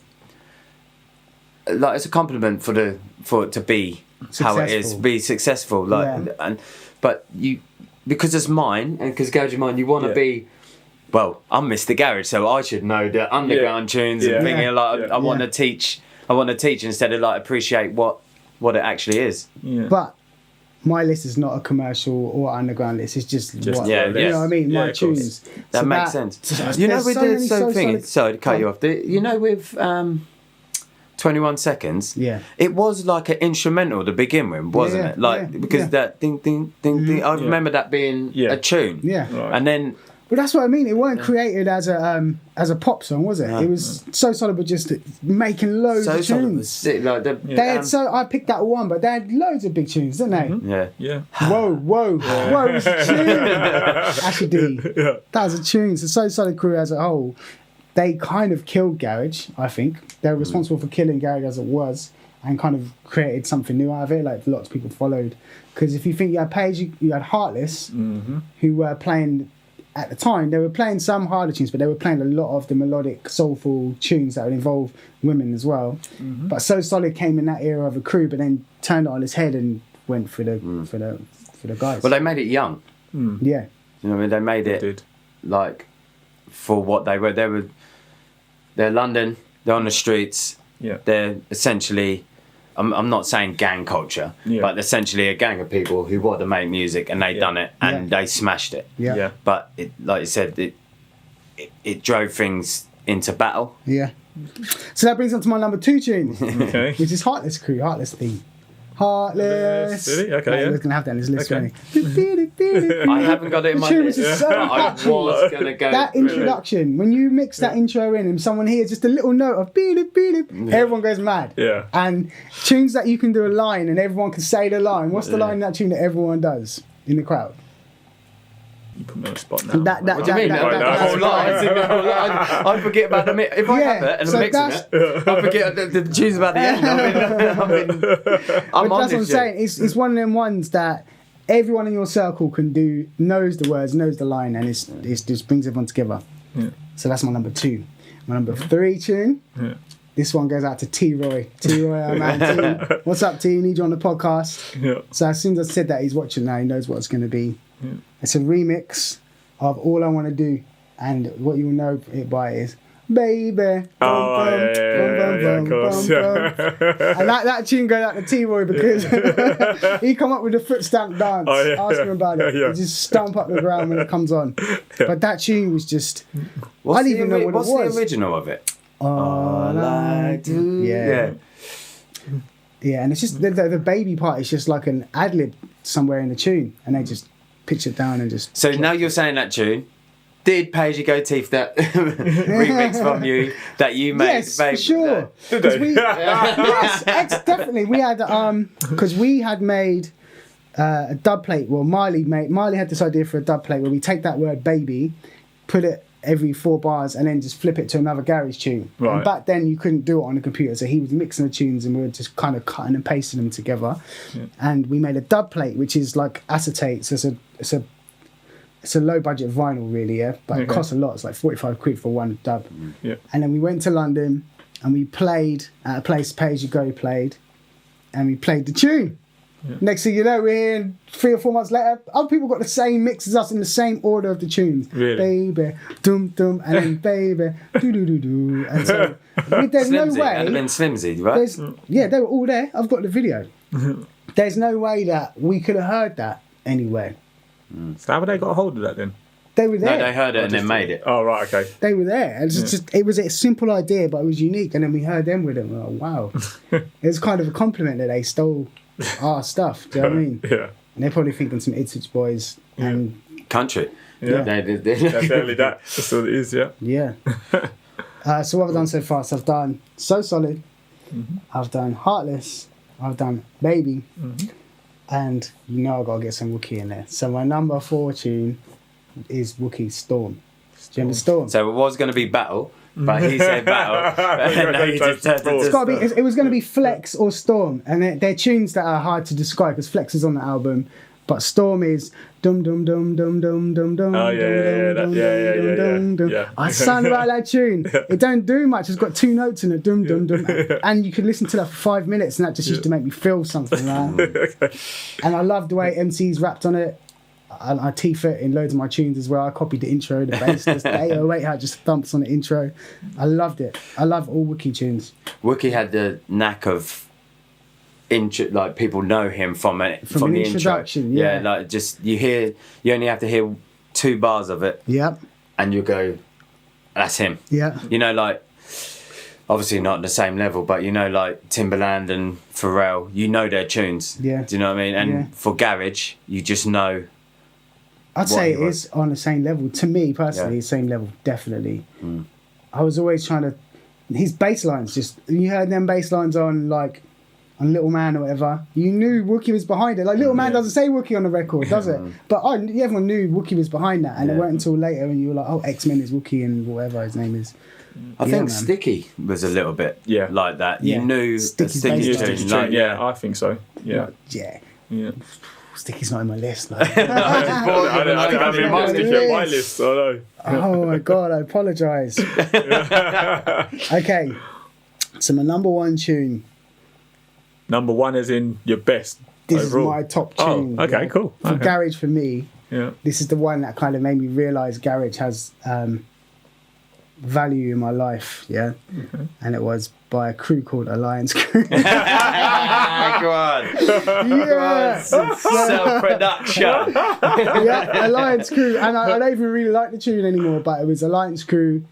Speaker 2: Like it's a compliment for it to be successful. How it is, be successful. But you, because it's mine and because Garage is mine, you want to be. Well, I'm Mr. Garage, so I should know the underground tunes and thinking like I want to teach. I want to teach instead of like appreciate what it actually is.
Speaker 1: Yeah. But my list is not a commercial or underground list. It's just what, you know what I mean. My tunes.
Speaker 2: That makes sense. You know, we did something. Sorry to cut you off. You know, with 21 seconds.
Speaker 1: Yeah.
Speaker 2: It was like an instrumental to begin with, wasn't it? Like, because that ding, ding, ding, ding. I remember that being a tune.
Speaker 1: Yeah.
Speaker 3: Right.
Speaker 2: And then...
Speaker 1: But that's what I mean. It weren't created as a pop song, was it?
Speaker 2: No.
Speaker 1: It was So Solid, but just making loads of tunes.
Speaker 2: Sick, like
Speaker 1: They had I picked that one, but they had loads of big tunes, didn't they?
Speaker 2: Yeah.
Speaker 3: Yeah.
Speaker 1: Whoa, it was a tune. Ashley D.
Speaker 3: Yeah.
Speaker 1: That was a tune. So Solid crew as a whole, they kind of killed garage. I think they were responsible for killing garage as it was, and kind of created something new out of it. Like lots of people followed. Because if you think you had Page, you had Heartless, who were playing. At the time, they were playing some harder tunes, but they were playing a lot of the melodic, soulful tunes that would involve women as well. But So Solid came in that era of a crew, but then turned it on its head and went for the guys.
Speaker 2: Well, they made it young.
Speaker 1: Yeah,
Speaker 2: You know what I mean? They made it like for what they were. They're London. They're on the streets.
Speaker 3: Yeah.
Speaker 2: They're essentially. I'm not saying gang culture, but essentially a gang of people who wanted to make music and they done it and they smashed it.
Speaker 1: yeah.
Speaker 2: But it, like you said, it drove things into battle.
Speaker 1: Yeah. So that brings us to my number 2 tune,
Speaker 3: Okay.
Speaker 1: which is Heartless crew, Heartless theme. Heartless.
Speaker 3: Really? Okay,
Speaker 1: No,
Speaker 3: yeah.
Speaker 1: We're going to have that in his list,
Speaker 3: Okay.
Speaker 1: really.
Speaker 2: I haven't got it in my
Speaker 1: The tune
Speaker 2: list.
Speaker 1: is so
Speaker 2: but I
Speaker 1: catchy.
Speaker 2: was gonna go.
Speaker 1: That
Speaker 2: through it.
Speaker 1: introduction, when you mix that intro in and someone hears just a little note of everyone goes mad.
Speaker 3: Yeah.
Speaker 1: And tunes that you can do a line and everyone can say the line. What's the line in that tune that everyone does in the crowd?
Speaker 3: You put me on the spot now.
Speaker 1: That
Speaker 2: What do you mean?
Speaker 1: that-
Speaker 2: The
Speaker 1: that's-
Speaker 2: whole line. The whole line. I forget about the mix. If I have it and
Speaker 1: so
Speaker 2: I'm mixing it, I forget the tunes about the end. I'm
Speaker 1: But
Speaker 2: on
Speaker 1: that's what I'm
Speaker 2: this
Speaker 1: saying.
Speaker 2: shit.
Speaker 1: It's one of them ones that everyone in your circle can do, knows the words, knows the line, and it's just brings everyone together.
Speaker 3: Yeah.
Speaker 1: So that's my number 2. My number 3 tune.
Speaker 3: Yeah.
Speaker 1: This one goes out to T-Roy. T-Roy, our man T. What's up, T? Need you on the podcast.
Speaker 3: Yeah.
Speaker 1: So as soon as I said that, he's watching now. He knows what it's going to be.
Speaker 3: Yeah.
Speaker 1: It's a remix of All I Want to Do. And what you will know it by is Baby.
Speaker 3: Oh, yeah, of course.
Speaker 1: And that tune goes out to T-Roy because he come up with the foot stamp dance.
Speaker 3: Oh, yeah,
Speaker 1: Ask him about it.
Speaker 3: yeah.
Speaker 1: He just stomp up the ground when it comes on. But that tune was just...
Speaker 2: What's
Speaker 1: I didn't even know what it
Speaker 2: what's
Speaker 1: was.
Speaker 2: the original of it?
Speaker 1: All I do. Yeah. Yeah, and it's just the baby part is just like an ad lib somewhere in the tune, and they just pitch it down and just.
Speaker 2: So now you're saying that tune. Did Page Go Teeth that remix from you that you made?
Speaker 1: Yes,
Speaker 2: babe,
Speaker 1: for sure. Because we, yes, definitely. We had because we had made a dub plate. Well, Miley had this idea for a dub plate where we take that word baby, put it every 4 bars, and then just flip it to another garage tune.
Speaker 3: Right.
Speaker 1: And back then you couldn't do it on the computer, so he was mixing the tunes and we were just kind of cutting and pasting them together.
Speaker 3: Yeah.
Speaker 1: And we made a dub plate, which is like acetate. So it's a low budget vinyl, really, yeah. But it
Speaker 3: Okay.
Speaker 1: costs a lot. It's like 45 quid for one dub.
Speaker 3: Yeah.
Speaker 1: And then we went to London and we played at a place Page Go played, and we played the tune.
Speaker 3: Yeah.
Speaker 1: Next thing you know, we're here 3 or 4 months later. Other people got the same mix as us in the same order of the tunes.
Speaker 3: Really?
Speaker 1: Baby, dum dum, and then baby, do do do do. And so there's no
Speaker 2: Slimsy. That'd have been
Speaker 1: way.
Speaker 2: Slimsy, right?
Speaker 1: Yeah, they were all there. I've got the video. There's no way that we could have heard that anywhere.
Speaker 3: So how would they got a hold of that then?
Speaker 1: They were there.
Speaker 2: No, they heard it and then made it.
Speaker 3: Oh, right, okay.
Speaker 1: They were there. And it was a simple idea, but it was unique. And then we heard them with it. We're like, wow. It was kind of a compliment that they stole our stuff. Do you know what I mean?
Speaker 3: Yeah.
Speaker 1: And they're probably thinking some Ipswich boys. And
Speaker 2: Country.
Speaker 3: Yeah.
Speaker 2: They
Speaker 3: Definitely that. That's what it is, yeah.
Speaker 1: yeah. So what I've done so far, so I've done So Solid. I've done Heartless. I've done Baby. And you know I've got to get some Wookiee in there. So my number 4 tune is Wookiee Storm. Do you remember Storm?
Speaker 2: So it was going to be Battle, but he said Battle. And now he just turned it
Speaker 1: It's
Speaker 2: to
Speaker 1: got to be.
Speaker 2: Storm.
Speaker 1: It was going to be Flex or Storm, and they're tunes that are hard to describe because Flex is on the album, but Storm is dum dum dum dum dum dum dum.
Speaker 3: Oh, yeah,
Speaker 1: dum,
Speaker 3: yeah.
Speaker 1: dum, dum, dum.
Speaker 3: Yeah.
Speaker 1: I sang about that tune. It don't do much. It's got 2 notes in it, dum dum dum, and you could listen to that for 5 minutes, and that just used to make me feel something. Right? And I love the way MCs rapped on it. I teeth it in loads of my tunes as well. I copied the intro, the bass, the 808 how it just thumps on the intro. I loved it. I love all Wookiee tunes.
Speaker 2: Wookiee had the knack of like people know him from
Speaker 1: an
Speaker 2: the
Speaker 1: introduction,
Speaker 2: intro.
Speaker 1: yeah.
Speaker 2: Like just you only have to hear 2 bars of it
Speaker 1: Yep.
Speaker 2: and you go, that's him.
Speaker 1: Yeah.
Speaker 2: You know, like obviously not at the same level, but you know, like Timbaland and Pharrell, you know their tunes.
Speaker 1: Yeah.
Speaker 2: Do you know what I mean? And
Speaker 1: Yeah.
Speaker 2: for garage, you just know.
Speaker 1: I'd say it is on the same level. To me personally,
Speaker 2: Yeah.
Speaker 1: same level, definitely. I was always trying to. His bass lines, just you heard them bass lines on like on Little Man or whatever. You knew Wookie was behind it. Like Little Man doesn't say Wookie on the record, does it? But everyone knew Wookie was behind that, and it weren't until later when you were like, oh, X-Men is Wookie and whatever his name is.
Speaker 2: I think
Speaker 1: man.
Speaker 2: Sticky was a little bit like that.
Speaker 1: Yeah.
Speaker 2: You knew
Speaker 1: Sticky's
Speaker 2: Sticky's
Speaker 1: bass
Speaker 2: tune,
Speaker 1: line.
Speaker 2: like,
Speaker 3: Yeah, I think so. Yeah.
Speaker 1: Yeah. Sticky's not in my list. Like.
Speaker 3: I don't have him on my list. I know.
Speaker 1: Oh my god, I apologise. Okay, so my number one tune.
Speaker 3: Number one is in your best.
Speaker 1: This
Speaker 3: overall.
Speaker 1: is my top tune.
Speaker 3: Oh, okay, cool.
Speaker 1: For
Speaker 3: Okay.
Speaker 1: garage, for me, this is the one that kind of made me realise garage has value in my life. Yeah, and it was by a crew called Alliance Crew.
Speaker 2: Go on.
Speaker 1: Yeah.
Speaker 2: Self-production.
Speaker 1: Yeah, Alliance Crew, and I don't even really like the tune anymore, but it was Alliance Crew.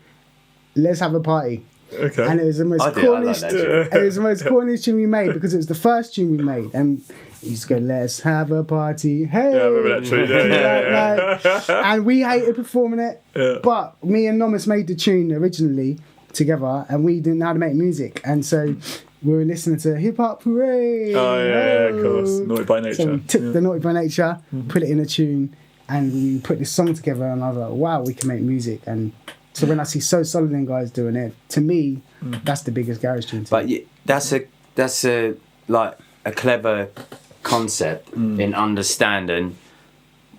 Speaker 1: Let's have a party.
Speaker 3: Okay.
Speaker 1: And it was the most
Speaker 2: I
Speaker 1: corniest.
Speaker 2: like that tune.
Speaker 1: It was the most corniest tune we made because it was the first tune we made, and he used to go, "Let's have a party, hey!"
Speaker 3: Yeah, I remember that tune.
Speaker 1: And we hated performing it, but me and Nomis made the tune originally together, and we didn't know how to make music, and so we were listening to Hip Hop Hooray.
Speaker 3: Oh, of course. Naughty by Nature.
Speaker 1: So we took the Naughty by Nature, put it in a tune, and we put this song together, and I was like, wow, we can make music. And so when I see So Solid and guys doing it, to me, that's the biggest garage tune.
Speaker 2: But that's a like a clever concept in understanding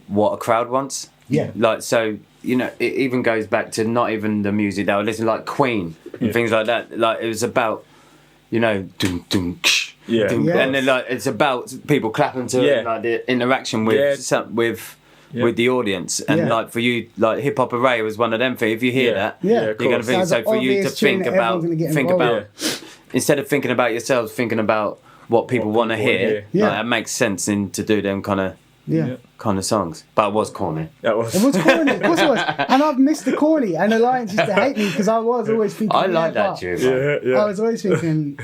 Speaker 2: what a crowd wants.
Speaker 1: Yeah.
Speaker 2: Like, so, you know, it even goes back to not even the music they were listening, like Queen and things like that. Like, it was about, you know, dum, dum, ksh, dum,
Speaker 1: Yeah.
Speaker 2: and then like it's about people clapping to it, like the interaction with with the audience, and like for you, like Hip Hop Array was one of them. If you hear that, you're gonna think. So for you to think about instead of thinking about yourselves, thinking about what people want to hear, like, that makes sense in to do them kind of songs. But it was corny.
Speaker 3: That was.
Speaker 1: It was corny, of course it was. And I've missed the corny, and Alliance used to hate me because I was always thinking.
Speaker 2: I like that tune.
Speaker 1: I was always thinking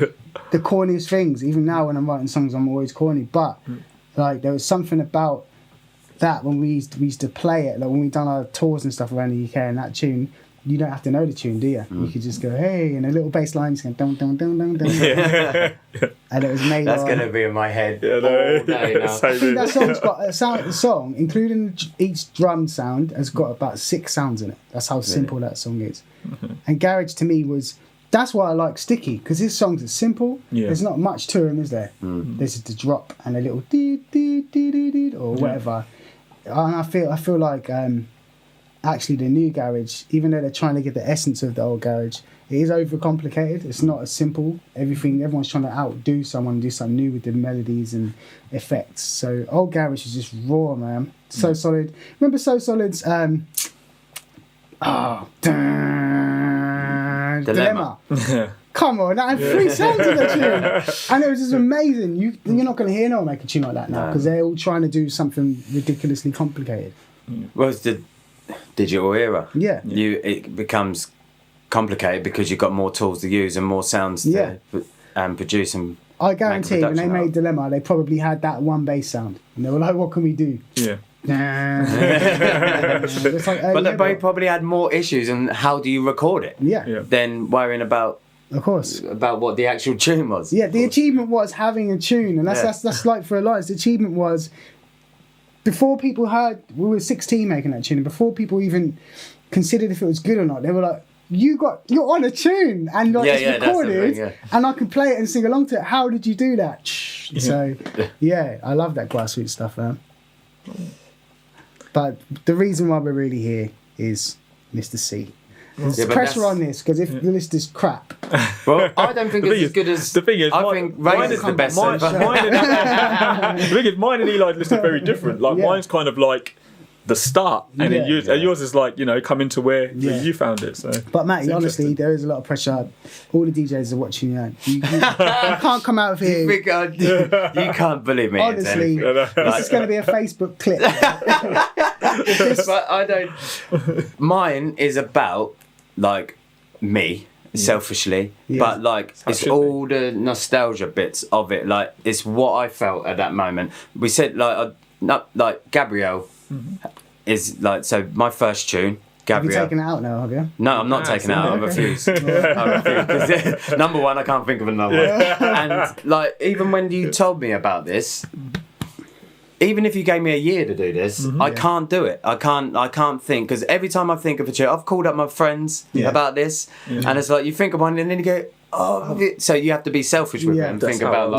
Speaker 1: the corniest things. Even now, when I'm writing songs, I'm always corny. But like, there was something about that when we used to play it, like when we done our tours and stuff around the UK, and that tune, you don't have to know the tune, do you? You could just go, hey, and a little bass line just going dum dum dum dum dum. And it was made.
Speaker 2: That's gonna be in my head all day now.
Speaker 1: I think that song's got a sound. The song, including each drum sound, has got about 6 sounds in it. That's how simple that song is. And garage to me was. That's why I like Sticky, because his songs are simple. There's not much to him, is there? There's just the drop and a little dee dee dee dee dee or whatever. And I feel like actually the new garage, even though they're trying to get the essence of the old garage, it is overcomplicated. It's not as simple. Everyone's trying to outdo someone, do something new with the melodies and effects. So old garage is just raw, man. So Solid. Remember So Solid's Dilemma. Come on, that had 3 songs in the tune, and it was just amazing. You're not going to hear no one make a tune like that now because they're all trying to do something ridiculously complicated.
Speaker 2: Well, it's the digital era.
Speaker 1: Yeah.
Speaker 2: It becomes complicated because you've got more tools to use and more sounds to produce and.
Speaker 1: I guarantee when they made Dilemma, they probably had that one bass sound, and they were like, "What can we do?"
Speaker 3: Yeah.
Speaker 1: It's like
Speaker 2: But they probably had more issues and how do you record it? Than worrying about.
Speaker 1: Of course.
Speaker 2: About what the actual tune was.
Speaker 1: Yeah, the achievement was having a tune, and that's like for Alliance. The achievement was before people heard we were 16 making that tune, and before people even considered if it was good or not, they were like, you're on a tune and like it's recorded and I can play it and sing along to it. How did you do that? So I love that grassroots stuff, man. But the reason why we're really here is Mr. C. There's pressure on this because if the list is crap.
Speaker 2: Well, I don't think it's as good as.
Speaker 3: The thing is,
Speaker 2: I think Ray is the best.
Speaker 3: The thing is, mine and Eli's list are very different. Like mine's kind of like the start, and yours is like coming to where you found it. So,
Speaker 1: but Matty, honestly, there is a lot of pressure. All the DJs are watching you. You can't come out of here.
Speaker 2: You can't believe me.
Speaker 1: Honestly, this is going to be a Facebook clip.
Speaker 2: But I don't. Mine is about like me. selfishly,
Speaker 1: Yeah.
Speaker 2: but like
Speaker 3: how it
Speaker 2: it's
Speaker 3: should
Speaker 2: all the nostalgia bits of it. Like it's what I felt at that moment. We said like Gabrielle is like, so my first tune.
Speaker 1: Have you
Speaker 2: Gabrielle.
Speaker 1: taken it out now, have you?
Speaker 2: No, I'm not taking it out. I refuse. I refuse. 'Cause, number one, I can't think of another one. And like, even when you told me about this, even if you gave me a year to do this, I can't do it. I can't think, because every time I think of a tune, I've called up my friends about this, and it's like you think of one, and then you go, oh. So you have to be selfish with it and think about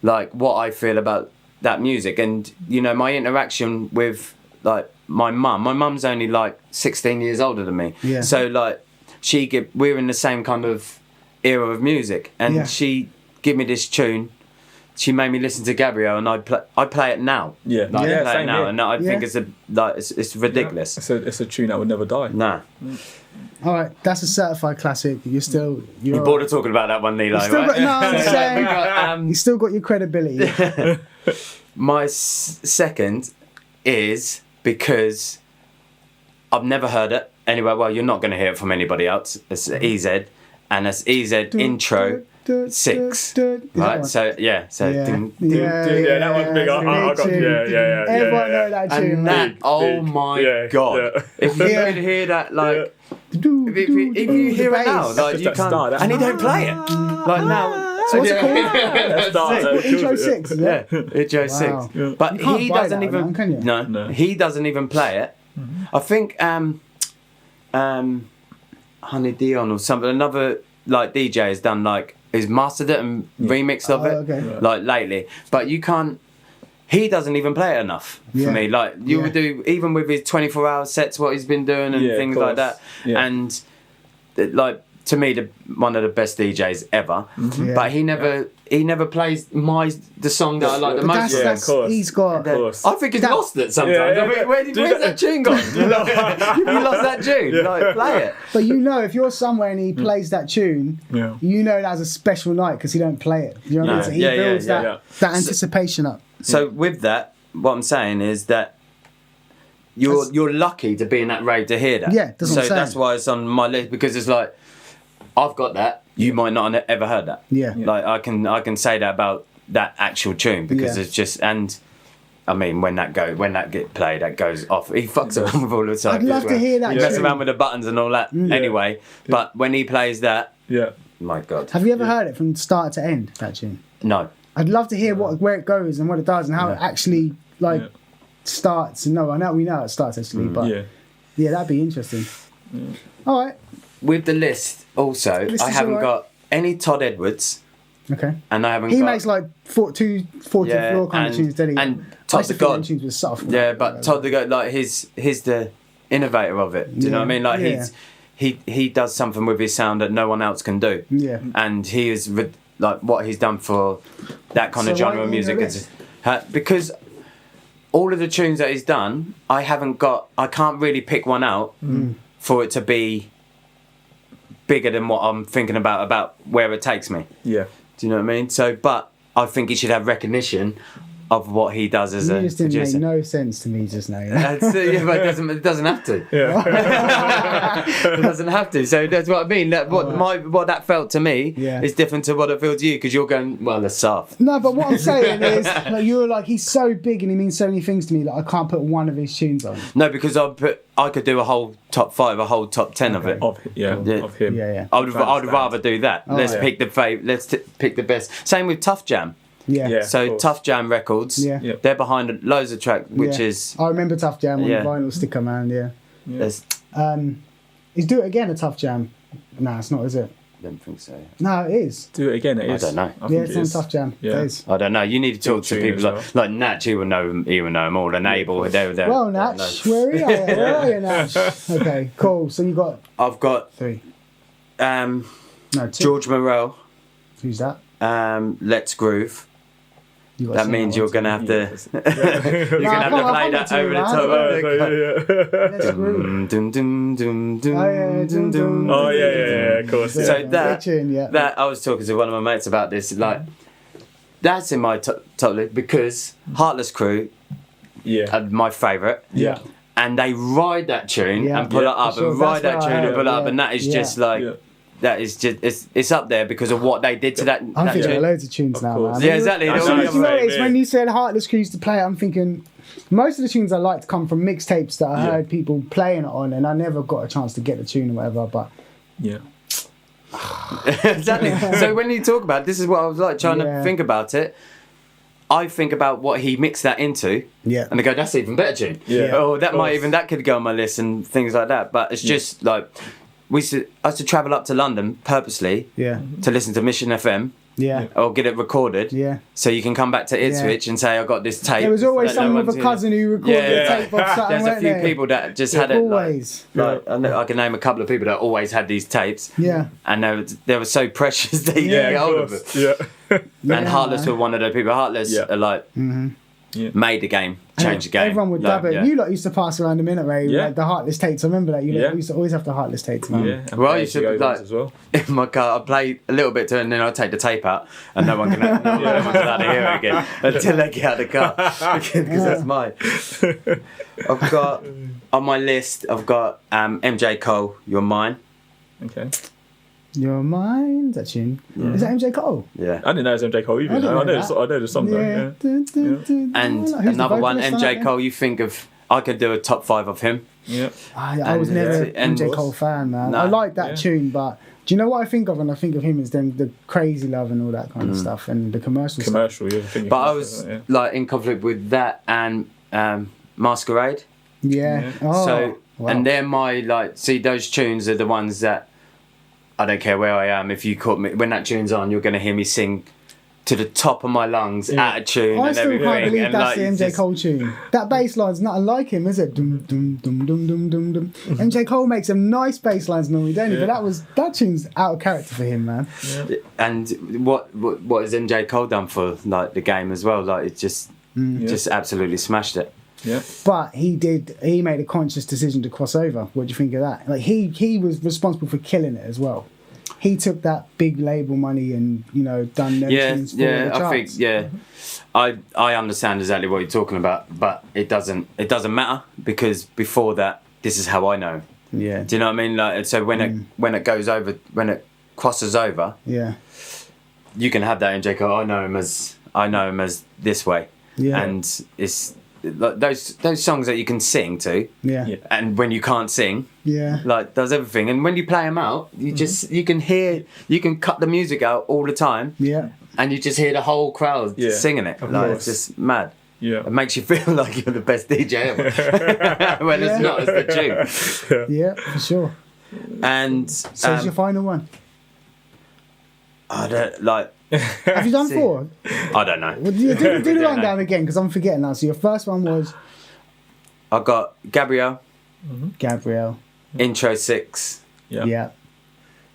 Speaker 2: like what I feel about that music, and you know, my interaction with like my mum. My mum's only like 16 years older than me.
Speaker 1: Yeah.
Speaker 2: So like we're in the same kind of era of music, and she give me this tune. She made me listen to Gabrielle, and I play it now.
Speaker 3: Yeah.
Speaker 2: Like, I play it
Speaker 3: same
Speaker 2: now,
Speaker 3: here.
Speaker 2: and I think it's ridiculous.
Speaker 3: It's a tune that would never die.
Speaker 2: Nah.
Speaker 1: All right, that's a certified classic. You're
Speaker 2: You're bored of talking about that one, Nilo,
Speaker 1: still
Speaker 2: right?
Speaker 1: got, no, I'm saying you still got your credibility.
Speaker 2: My second is because I've never heard it anywhere. Well, you're not going to hear it from anybody else. It's EZ, and it's EZ intro 6. Right? So yeah. So
Speaker 1: Yeah.
Speaker 2: ding,
Speaker 3: That one's big. I got
Speaker 1: Everyone know that tune,
Speaker 2: and
Speaker 1: man.
Speaker 2: that, oh my god!
Speaker 3: Yeah.
Speaker 2: If you could hear that, like, if you hear it now, like you
Speaker 3: that
Speaker 2: can't,
Speaker 3: start,
Speaker 2: and he don't play it. Like now.
Speaker 1: So what's it called? Intro 6, is it?
Speaker 2: Yeah, intro 6.
Speaker 3: Yeah.
Speaker 2: But
Speaker 1: You can't
Speaker 2: he
Speaker 1: buy
Speaker 2: doesn't
Speaker 1: that
Speaker 2: even.
Speaker 1: one, can you?
Speaker 2: No, he doesn't even play it. I think Honey Dion or something. Another like DJ has done like he's mastered it and remixed of it like lately. But you can't. He doesn't even play it enough for me. Like you would do, even with his 24-hour sets, what he's been doing and things like that.
Speaker 3: Yeah.
Speaker 2: And like to me, one of the best DJs ever.
Speaker 1: Yeah.
Speaker 2: But he never plays the song that I like the most.
Speaker 1: That's,
Speaker 3: of course.
Speaker 1: he's got.
Speaker 2: I think he's lost it sometimes.
Speaker 3: Yeah,
Speaker 2: I mean, where's that tune gone? You lost that tune. Like, play it.
Speaker 1: But you know, if you're somewhere and he plays that tune, you know that's a special night because he don't play it. You know what I mean? So he builds that anticipation up.
Speaker 2: So with that, what I'm saying is that you're lucky to be in that rave to hear that.
Speaker 1: Yeah, that's what I'm saying.
Speaker 2: That's why it's on my list, because it's like I've got that. You might not have ever heard that.
Speaker 1: Yeah.
Speaker 2: Like I can say that about that actual tune because it's just, and I mean when that get played, that goes off. He fucks around with all the time.
Speaker 1: I'd love to hear that
Speaker 2: He messes
Speaker 1: tune.
Speaker 2: around with the buttons and all that. Anyway, but when he plays that, my God.
Speaker 1: Have you ever heard it from start to end, that tune?
Speaker 2: No.
Speaker 1: I'd love to hear where it goes and what it does and how it actually starts. No, we know it starts actually, but that'd be interesting. All right.
Speaker 2: With the list, also,
Speaker 1: List
Speaker 2: I
Speaker 1: is
Speaker 2: haven't
Speaker 1: alright.
Speaker 2: got any Todd Edwards,
Speaker 1: Okay.
Speaker 2: and I haven't.
Speaker 1: He
Speaker 2: got,
Speaker 1: makes like 40 floor kind of tunes, doesn't he?
Speaker 2: And
Speaker 1: I
Speaker 2: Todd
Speaker 1: used
Speaker 2: the
Speaker 1: to think
Speaker 2: God.
Speaker 1: them tunes were soft.
Speaker 2: Yeah, but Todd the God, like he's the innovator of it. Do you know what I mean? Like he does something with his sound that no one else can do.
Speaker 1: Yeah.
Speaker 2: And he is like what he's done for that kind of
Speaker 1: So why
Speaker 2: genre of
Speaker 1: are you
Speaker 2: music
Speaker 1: in
Speaker 2: is because all of the tunes that he's done, I can't really pick one out for it to be bigger than what I'm thinking about where it takes me.
Speaker 3: Yeah.
Speaker 2: Do you know what I mean? So, but I think he should have recognition of what he does as
Speaker 1: You
Speaker 2: a
Speaker 1: just didn't
Speaker 2: producer.
Speaker 1: make no sense to me just now.
Speaker 2: But it doesn't have to. It doesn't have to. So that's what I mean. That what that felt to me is different to what it feels to you, because you're going, well, that's soft.
Speaker 1: No, but what I'm saying is, like, you're like, he's so big and he means so many things to me that I can't put one of his tunes on.
Speaker 2: No, because I could do a whole top 5, a whole top 10 of it.
Speaker 3: Of him.
Speaker 1: Yeah.
Speaker 2: I'd rather do that. Let's pick pick the best. Same with Tough Jam.
Speaker 1: Yeah.
Speaker 2: So Tough Jam Records, they're behind loads of tracks, which is.
Speaker 1: I remember Tough Jam on the vinyl sticker, man.
Speaker 2: There's,
Speaker 1: Is Do It Again a Tough Jam? No, it's not, is it?
Speaker 2: I don't think so.
Speaker 1: No, it is.
Speaker 3: Do it again. It is.
Speaker 2: I don't know.
Speaker 3: I think
Speaker 1: Yeah, it's
Speaker 3: it
Speaker 1: on
Speaker 3: is.
Speaker 1: Tough Jam.
Speaker 3: Yeah.
Speaker 1: It is.
Speaker 2: I don't know. You need to talk to
Speaker 3: tune
Speaker 2: people
Speaker 3: as
Speaker 2: like Natch. He would know them all. And Abel, they're
Speaker 1: Well, Natch, where are you? Where are you, Natch? Okay, cool. So you got
Speaker 2: I've got
Speaker 1: 3.
Speaker 2: 2.
Speaker 1: No, 2.
Speaker 2: George Morel.
Speaker 1: Who's that?
Speaker 2: Let's Groove.
Speaker 1: You got
Speaker 2: That
Speaker 1: some
Speaker 2: means
Speaker 1: other
Speaker 2: you're
Speaker 1: ones.
Speaker 2: gonna have to. You're gonna have to play that over the top.
Speaker 1: Let's Groove.
Speaker 2: Dum, dum, dum, dum,
Speaker 1: Oh, yeah,
Speaker 2: dum, dum,
Speaker 3: Oh yeah, of course.
Speaker 2: So
Speaker 3: Yeah.
Speaker 2: that
Speaker 1: Tune, yeah.
Speaker 2: that I was talking to one of my mates about this. Like, that's in my top list because Heartless Crew are my favourite.
Speaker 3: Yeah.
Speaker 2: And they ride that tune
Speaker 1: Yeah.
Speaker 2: and pull it
Speaker 1: Yeah,
Speaker 2: up
Speaker 1: for sure.
Speaker 2: and ride
Speaker 1: That's
Speaker 2: that
Speaker 1: what I
Speaker 2: tune and
Speaker 1: heard,
Speaker 2: pull it up,
Speaker 1: yeah.
Speaker 2: and that is
Speaker 1: Yeah.
Speaker 2: just like.
Speaker 3: Yeah.
Speaker 2: that is just it's up there because of what they did to that.
Speaker 1: I'm
Speaker 2: that
Speaker 1: thinking
Speaker 2: tune.
Speaker 1: of loads of tunes now,
Speaker 3: course.
Speaker 1: man.
Speaker 2: Yeah, exactly.
Speaker 3: I
Speaker 2: They're
Speaker 3: know
Speaker 2: all-
Speaker 3: what
Speaker 1: You know,
Speaker 3: Same
Speaker 1: it's
Speaker 3: here.
Speaker 1: when you said Heartless Crew used to play it, I'm thinking most of the tunes I liked come from mixtapes that I heard people playing it on, and I never got a chance to get the tune or whatever. But
Speaker 3: Yeah.
Speaker 2: Exactly. So when you talk about this is what I was like trying
Speaker 1: Yeah.
Speaker 2: to think about it. I think about what he mixed that into,
Speaker 1: yeah,
Speaker 2: and I go, "That's an even better tune."
Speaker 3: Yeah.
Speaker 2: Oh, that
Speaker 3: Of
Speaker 2: might
Speaker 3: course.
Speaker 2: even that could go on my list and things like that. But it's just like I used to travel up to London purposely
Speaker 1: yeah,
Speaker 2: to listen to Mission FM
Speaker 1: yeah,
Speaker 2: or get it recorded.
Speaker 1: yeah.
Speaker 2: So you can come back to Ipswich and say, "I got this tape."
Speaker 1: There was always
Speaker 2: that no
Speaker 1: someone with
Speaker 2: one's
Speaker 1: a
Speaker 2: in.
Speaker 1: cousin who recorded
Speaker 2: Yeah.
Speaker 1: the tape of something.
Speaker 2: There's a
Speaker 1: weren't
Speaker 2: few
Speaker 1: there?
Speaker 2: people that just had it.
Speaker 1: Always.
Speaker 2: Like I know- I can name a couple of people that always had these tapes.
Speaker 1: Yeah.
Speaker 2: And they were so precious that you
Speaker 3: Yeah,
Speaker 2: get hold
Speaker 3: of
Speaker 2: of it.
Speaker 3: course. Yeah.
Speaker 1: Yeah,
Speaker 2: And Heartless
Speaker 1: man.
Speaker 2: were one of those people. Heartless
Speaker 3: Yeah.
Speaker 2: are like
Speaker 3: Yeah.
Speaker 2: made the game, changed the game.
Speaker 1: Everyone would
Speaker 2: Like,
Speaker 1: dub it.
Speaker 2: yeah.
Speaker 1: You lot used to pass around the minute, Ray,
Speaker 3: Yeah.
Speaker 1: like the Heartless tapes. I remember that. You lot
Speaker 3: Yeah.
Speaker 1: used to always have the Heartless tapes, man.
Speaker 3: Yeah. And
Speaker 2: Well, I
Speaker 3: pay
Speaker 2: used to,
Speaker 3: as you go
Speaker 2: like-
Speaker 3: ones as well.
Speaker 2: In my car, I play a little bit to it and then I'll take the tape out and no one can allowed to hear it again until they get out of the car because that's mine. I've got on my list. I've got MJ Cole, You're Mine.
Speaker 3: Okay.
Speaker 1: Your mind, that tune. Is that MJ Cole?
Speaker 2: Yeah.
Speaker 3: I didn't know it was MJ Cole either.
Speaker 1: I didn't know
Speaker 3: I know,
Speaker 1: that.
Speaker 3: I know the song though. Yeah.
Speaker 2: And
Speaker 1: Who's the
Speaker 2: another one,
Speaker 1: vocalist on
Speaker 2: MJ
Speaker 1: that
Speaker 2: Cole. You think of? I could do a top 5 of him.
Speaker 3: Yeah.
Speaker 1: I was
Speaker 2: And,
Speaker 1: never
Speaker 2: yeah,
Speaker 1: an
Speaker 2: and-
Speaker 1: MJ Cole fan, man.
Speaker 2: No.
Speaker 1: I like that
Speaker 3: Yeah.
Speaker 1: tune, but do you know what I think of when I think of him is then the crazy love and all that kind of stuff and the commercial stuff.
Speaker 3: Commercial. Yeah.
Speaker 2: But I was like in conflict with that and Masquerade.
Speaker 1: Yeah.
Speaker 3: Yeah.
Speaker 1: Oh,
Speaker 2: So
Speaker 1: wow.
Speaker 2: and they're my like. See, those tunes are the ones that I don't care where I am. If you caught me when that tune's on, you're going to hear me sing to the top of my lungs
Speaker 3: Yeah.
Speaker 2: at a tune
Speaker 1: I
Speaker 2: and
Speaker 1: still
Speaker 2: everything.
Speaker 1: can't believe
Speaker 2: and
Speaker 1: that's
Speaker 2: like,
Speaker 1: the
Speaker 2: it's
Speaker 1: MJ
Speaker 2: just-
Speaker 1: Cole tune. That bass line's nothing like him, is it? Dum, dum, dum, dum, dum, dum, dum. MJ Cole makes some nice bass lines normally, don't he?
Speaker 3: Yeah.
Speaker 1: But that tune's out of character for him, man.
Speaker 2: And what has MJ Cole done for like the game as well? Like it just absolutely smashed it.
Speaker 3: Yeah.
Speaker 1: But he made a conscious decision to cross over. What do you think of that? Like he was responsible for killing it as well. He took that big label money and done them tunes for the charts.
Speaker 2: I understand exactly what you're talking about, but it doesn't matter because before that, this is how I know.
Speaker 1: Yeah.
Speaker 2: Do you know what I mean? Like, so when it goes over, when it crosses over,
Speaker 1: Yeah.
Speaker 2: you can have that in Jacob. I know him as this way,
Speaker 1: Yeah.
Speaker 2: and it's like those songs that you can sing to,
Speaker 1: Yeah.
Speaker 3: Yeah.
Speaker 2: and when you can't sing,
Speaker 1: Yeah.
Speaker 2: like does everything, and when you play them out, you just you can cut the music out all the time,
Speaker 1: Yeah.
Speaker 2: and you just hear the whole crowd
Speaker 3: Yeah,
Speaker 2: singing it.
Speaker 3: of
Speaker 2: Like
Speaker 3: course.
Speaker 2: it's just mad.
Speaker 3: Yeah.
Speaker 2: It makes you feel like you're the best DJ ever. When
Speaker 1: Yeah.
Speaker 2: it's not, it's the tune.
Speaker 1: Yeah, for sure.
Speaker 2: And
Speaker 1: So it's your final one.
Speaker 2: I don't like.
Speaker 1: Have you done
Speaker 2: See.
Speaker 1: 4?
Speaker 2: I don't know.
Speaker 1: Well, do the
Speaker 2: Don't
Speaker 1: rundown
Speaker 2: know.
Speaker 1: again because I'm forgetting now. So your first one was
Speaker 2: I got Gabrielle,
Speaker 1: Gabrielle.
Speaker 2: Intro 6.
Speaker 3: Yeah.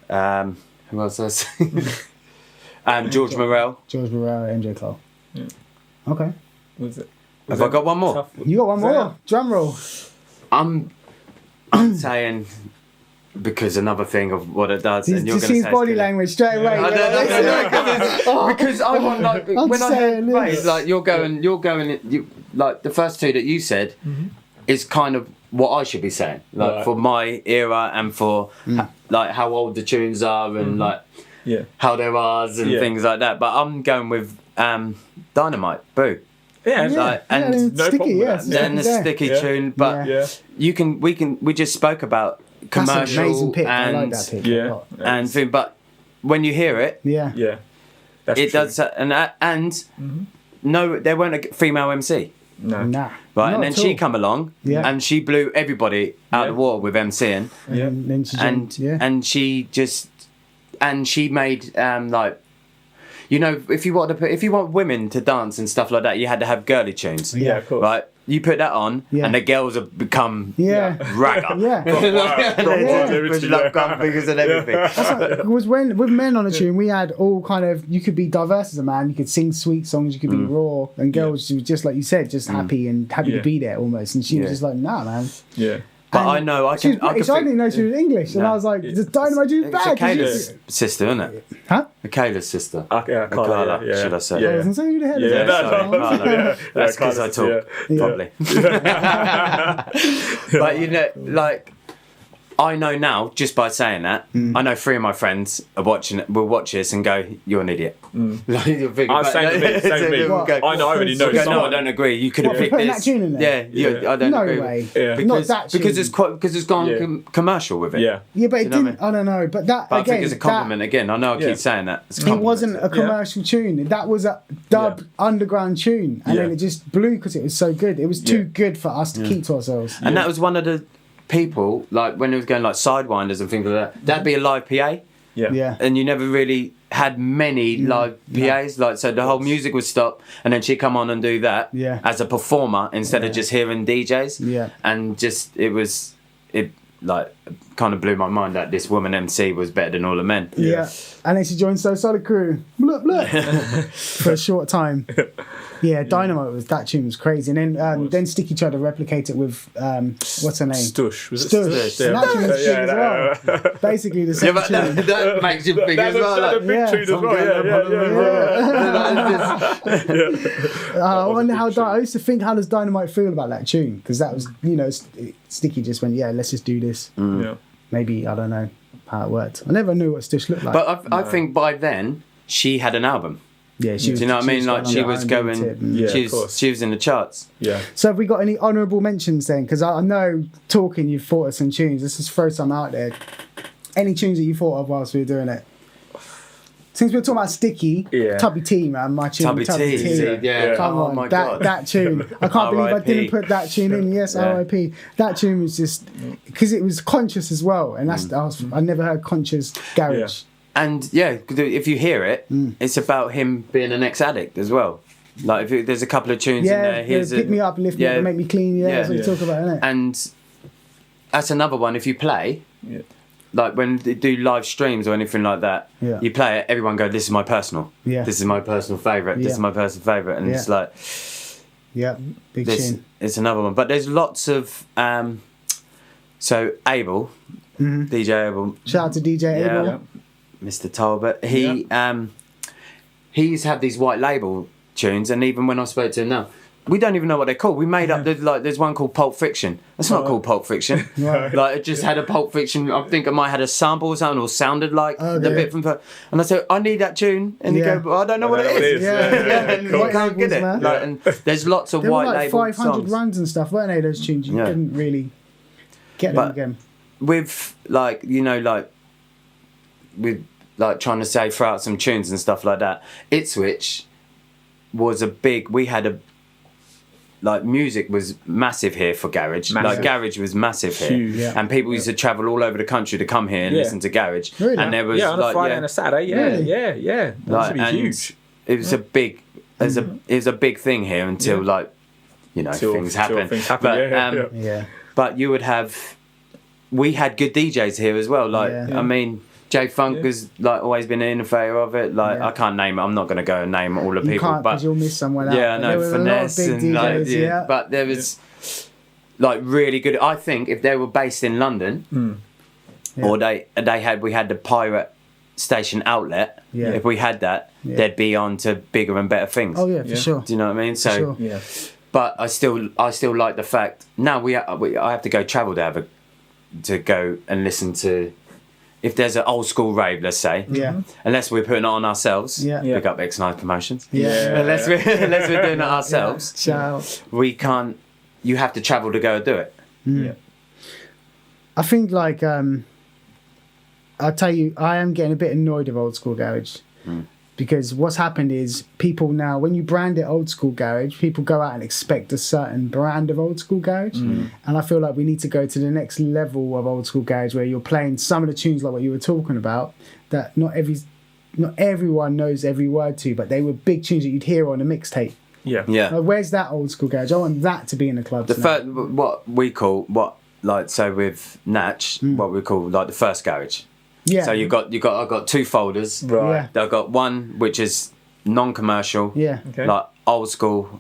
Speaker 1: Yeah.
Speaker 2: Who else was I? George Morel.
Speaker 1: George Morel, MJ Cole.
Speaker 3: Yeah.
Speaker 1: Okay.
Speaker 3: Was it?
Speaker 2: Have I got one more?
Speaker 3: Tough?
Speaker 1: You got one more. Drum roll.
Speaker 2: I'm saying because another thing of what it does, and you're
Speaker 1: Just
Speaker 2: going to
Speaker 1: see
Speaker 2: say
Speaker 1: his body
Speaker 2: it's gonna-
Speaker 1: language straight away.
Speaker 2: I don't know, because I want like
Speaker 1: I'm
Speaker 2: when I
Speaker 1: saying
Speaker 2: heard
Speaker 1: this.
Speaker 2: bass, like you're going, like the first two that you said is kind of what I should be saying, like
Speaker 3: Right.
Speaker 2: for my era and for like how old the tunes are and like
Speaker 3: Yeah.
Speaker 2: how there was and
Speaker 3: Yeah.
Speaker 2: things like that. But I'm going with Dynamite, Boo.
Speaker 3: Yeah.
Speaker 1: Yeah.
Speaker 2: Like, and
Speaker 1: yeah,
Speaker 3: no
Speaker 1: sticky,
Speaker 3: problem with
Speaker 1: yeah.
Speaker 3: that.
Speaker 2: Then the
Speaker 1: there.
Speaker 2: sticky
Speaker 3: Yeah.
Speaker 2: tune, but
Speaker 3: Yeah.
Speaker 2: we just spoke about
Speaker 1: That's an
Speaker 2: commercial
Speaker 1: amazing pick. I like
Speaker 2: and
Speaker 1: that pick.
Speaker 3: Yeah.
Speaker 1: a lot.
Speaker 2: and thing, but when you hear it,
Speaker 1: Yeah.
Speaker 3: Yeah. That's
Speaker 2: it
Speaker 3: true.
Speaker 2: does, and no, there weren't a female MC,
Speaker 3: No.
Speaker 1: Nah.
Speaker 2: right?
Speaker 1: Not
Speaker 2: And then
Speaker 1: at
Speaker 2: she
Speaker 1: all.
Speaker 2: come along,
Speaker 1: Yeah.
Speaker 2: and she blew everybody out
Speaker 3: Yeah.
Speaker 2: the water with MCing,
Speaker 3: Yeah.
Speaker 1: And then she
Speaker 2: and
Speaker 1: jumped, yeah.
Speaker 2: and she just and she made like. If you want women to dance and stuff like that, you had to have girly tunes.
Speaker 3: Yeah, of course.
Speaker 2: Right, you put that on,
Speaker 1: Yeah.
Speaker 2: and the girls have become
Speaker 1: Yeah.
Speaker 2: ragga.
Speaker 1: Yeah.
Speaker 2: Push love gun figures and everything.
Speaker 1: It was when with men on a tune we had all kind of, you could be diverse as a man, you could sing sweet songs, you could be raw, and girls she was just like you said, just happy
Speaker 3: Yeah.
Speaker 1: to be there almost, and she was
Speaker 2: Yeah.
Speaker 1: just like, nah man.
Speaker 3: Yeah.
Speaker 2: But
Speaker 1: And
Speaker 2: I know I
Speaker 1: she was
Speaker 2: can.
Speaker 1: British, I didn't know she was English, and
Speaker 2: No.
Speaker 1: I was like, just Dynamite dude's
Speaker 2: It's
Speaker 1: bad. 'cause
Speaker 2: Akala's
Speaker 1: you-
Speaker 2: sister, isn't it?
Speaker 1: Huh?
Speaker 2: Akala's sister.
Speaker 3: Yeah,
Speaker 2: Carla,
Speaker 3: yeah.
Speaker 2: should I say.
Speaker 1: I
Speaker 3: Yeah.
Speaker 1: was gonna say, who the hell is
Speaker 3: Yeah,
Speaker 1: that?
Speaker 3: no,
Speaker 2: sorry,
Speaker 3: no,
Speaker 2: Carla.
Speaker 3: yeah.
Speaker 2: That's because I
Speaker 3: Carla's-
Speaker 2: talk
Speaker 3: yeah.
Speaker 2: properly. But like I know now, just by saying that, I know 3 of my friends are watching it, will watch this and go, "You're an idiot." Like, you're thinking
Speaker 3: I'm
Speaker 2: back-
Speaker 3: saying to me, same to me.
Speaker 1: What?
Speaker 3: I know, I already know
Speaker 2: Go, no, I
Speaker 3: someone.
Speaker 2: don't agree. You could have
Speaker 1: What, for
Speaker 2: picked
Speaker 1: putting
Speaker 2: this.
Speaker 1: that tune in there?
Speaker 2: Yeah, I don't
Speaker 1: No
Speaker 2: agree.
Speaker 1: way.
Speaker 3: Yeah.
Speaker 1: Not that tune.
Speaker 2: Because it's gone
Speaker 3: Yeah.
Speaker 2: commercial with it.
Speaker 3: Yeah.
Speaker 1: Yeah, but it
Speaker 2: you know what I
Speaker 1: didn't. I don't know, but that
Speaker 2: But
Speaker 1: again,
Speaker 2: I think it's a compliment again. I know I
Speaker 3: Yeah.
Speaker 2: keep saying that. It's a
Speaker 1: It
Speaker 2: compliment.
Speaker 1: wasn't a commercial tune. That was a dub underground tune, and then
Speaker 3: Yeah.
Speaker 1: it just blew because it was so good. It was too good for us to keep to ourselves.
Speaker 2: And that was one of the people, like when it was going like Sidewinders and things like that, that'd be a live PA.
Speaker 3: Yeah.
Speaker 1: Yeah.
Speaker 2: And you never really had many live PAs. Like, so the whole music would stop and then she'd come on and do that
Speaker 1: Yeah.
Speaker 2: as a performer instead of just hearing DJs.
Speaker 1: Yeah.
Speaker 2: And just, it like kind of blew my mind that this woman MC was better than all the men.
Speaker 1: Yeah. And then she joined So Solid Crew. Blah, blah. For a short time. Yeah, Dynamite that tune was crazy. And then Sticky tried to replicate it with what's her name?
Speaker 3: Stush. Was it
Speaker 1: Stush.
Speaker 3: Stush?
Speaker 1: And that tune was shit as well. Basically the same
Speaker 2: but
Speaker 1: tune.
Speaker 2: that makes you think as well.
Speaker 3: That's a
Speaker 2: Like,
Speaker 3: big
Speaker 1: Yeah.
Speaker 3: tune as well. Yeah.
Speaker 1: I wonder how I used to think, how does Dynamite feel about that tune? Because that was, Sticky just went, yeah, let's just do this.
Speaker 3: Yeah.
Speaker 1: Maybe, I don't know how it worked. I never knew what Stush looked like.
Speaker 2: but I think by then she had an album.
Speaker 1: yeah,
Speaker 2: Do you know what I mean? Like she was going,
Speaker 3: Yeah,
Speaker 2: she
Speaker 3: of course.
Speaker 2: was in the charts.
Speaker 3: Yeah.
Speaker 1: So have we got any honourable mentions then? Because I know talking you've thought of some tunes. Let's just throw some out there. Any tunes that you thought of whilst we were doing it? Since we were talking about Sticky,
Speaker 3: Yeah.
Speaker 1: Tubby T, man, my tune.
Speaker 2: Tubby T, yeah.
Speaker 1: Come
Speaker 2: Oh
Speaker 1: on,
Speaker 2: my God.
Speaker 1: that tune. I can't believe I
Speaker 2: R.I.P.
Speaker 1: didn't put that tune in. Yes,
Speaker 2: Yeah.
Speaker 1: R.I.P. That tune was just because it was conscious as well, and that's I never heard conscious garage.
Speaker 2: And yeah, if you hear it, it's about him being an ex-addict as well. Like there's a couple of tunes in there.
Speaker 1: Yeah, pick me up, lift me up, and make me clean. Yeah, that's what you talk about, isn't it?
Speaker 2: And that's another one. If you play,
Speaker 3: Yeah.
Speaker 2: like when they do live streams or anything like that,
Speaker 1: Yeah.
Speaker 2: you play it. Everyone go, "This is my personal.
Speaker 1: Yeah.
Speaker 2: This is my personal favorite. This
Speaker 1: Yeah.
Speaker 2: is my personal favorite." And
Speaker 1: Yeah.
Speaker 2: it's like
Speaker 1: Yeah, big
Speaker 2: this.
Speaker 1: tune.
Speaker 2: It's another one. But there's lots of. So Abel, DJ Abel.
Speaker 1: Shout out to DJ
Speaker 2: Yeah.
Speaker 1: Abel.
Speaker 3: Yeah.
Speaker 2: Mr. Talbot. He's had these white label tunes, and even when I spoke to him now, we don't even know what they're called. We made up there's one called Pulp Fiction. It's not called Pulp Fiction.
Speaker 1: Right.
Speaker 2: Like it just had a Pulp Fiction. I think it might have had a sample or something, or sounded like the
Speaker 1: Okay.
Speaker 2: bit from. And I said, I need that tune, and he
Speaker 1: Yeah.
Speaker 2: go, well, I don't know what it is.
Speaker 1: Yeah, yeah.
Speaker 2: And
Speaker 1: White
Speaker 2: you can't get
Speaker 1: labels,
Speaker 2: it.
Speaker 1: man.
Speaker 2: Like, and there's lots of
Speaker 1: There were
Speaker 2: white
Speaker 1: like
Speaker 2: label
Speaker 1: 500
Speaker 2: songs.
Speaker 1: runs and stuff, weren't they? Those tunes you
Speaker 2: Yeah.
Speaker 1: couldn't really get them
Speaker 2: But-
Speaker 1: again.
Speaker 2: With with like trying to say throw out some tunes and stuff like that. Ipswich was we had a like music was massive here for garage.
Speaker 3: Massive.
Speaker 2: Like garage was massive here,
Speaker 3: Huge.
Speaker 1: Yeah.
Speaker 2: and people used to travel all over the country to come here and
Speaker 3: Yeah.
Speaker 2: listen to garage.
Speaker 1: Really?
Speaker 2: And there was
Speaker 3: on a
Speaker 2: like
Speaker 3: Friday and a Saturday. Yeah,
Speaker 1: Really?
Speaker 3: yeah. That
Speaker 2: like,
Speaker 3: should be
Speaker 2: and
Speaker 3: huge.
Speaker 2: it was a big, it was a big thing here until
Speaker 3: Yeah.
Speaker 2: things
Speaker 3: Till
Speaker 2: happen.
Speaker 3: things happen,
Speaker 2: But,
Speaker 3: yeah.
Speaker 1: Yeah.
Speaker 2: but you would have, we had good DJs here as well. Like
Speaker 1: Yeah.
Speaker 2: I mean, J Funk
Speaker 3: Yeah.
Speaker 2: has like always been an innovator of it. Like
Speaker 1: Yeah.
Speaker 2: I can't name it. I'm not going to go and name all the
Speaker 1: You
Speaker 2: people,
Speaker 1: can't
Speaker 2: but
Speaker 1: because you'll miss someone out.
Speaker 2: yeah, I
Speaker 1: But
Speaker 2: know
Speaker 1: there were
Speaker 2: finesse
Speaker 1: a lot of big
Speaker 2: and like
Speaker 1: DJs, yeah.
Speaker 2: But there was like really good. I think if they were based in London,
Speaker 1: Yeah.
Speaker 2: or we had the Pirate Station outlet.
Speaker 1: Yeah.
Speaker 2: If we had that,
Speaker 1: Yeah.
Speaker 2: they'd be on to bigger and better things.
Speaker 1: Oh yeah, for
Speaker 3: Yeah.
Speaker 1: sure.
Speaker 2: Do you know what I mean? So,
Speaker 1: sure.
Speaker 3: Yeah.
Speaker 2: but I still like the fact now I have to go travel to go and listen to. If there's an old school rave, let's say,
Speaker 1: Yeah.
Speaker 2: unless we're putting it on ourselves,
Speaker 1: Yeah.
Speaker 2: pick up X9 Promotions.
Speaker 1: Yeah.
Speaker 2: Unless we're doing it ourselves,
Speaker 1: Shout.
Speaker 2: we can't. You have to travel to go do it.
Speaker 3: Yeah.
Speaker 1: I think like I'll tell you, I am getting a bit annoyed of old school garage. Because what's happened is people now, when you brand it old school garage, people go out and expect a certain brand of old school garage. And I feel like we need to go to the next level of old school garage where you're playing some of the tunes like what you were talking about that not everyone knows every word to, but they were big tunes that you'd hear on a mixtape.
Speaker 3: Yeah.
Speaker 2: Yeah.
Speaker 1: Like, where's that old school garage? I want that to be in the clubs.
Speaker 2: The
Speaker 1: now.
Speaker 2: first, what we call so with Natch, what we call like the first garage.
Speaker 1: Yeah.
Speaker 2: So I've got two folders.
Speaker 3: Right.
Speaker 1: Yeah.
Speaker 2: I've got one which is non-commercial.
Speaker 1: Yeah.
Speaker 3: Okay.
Speaker 2: Like old school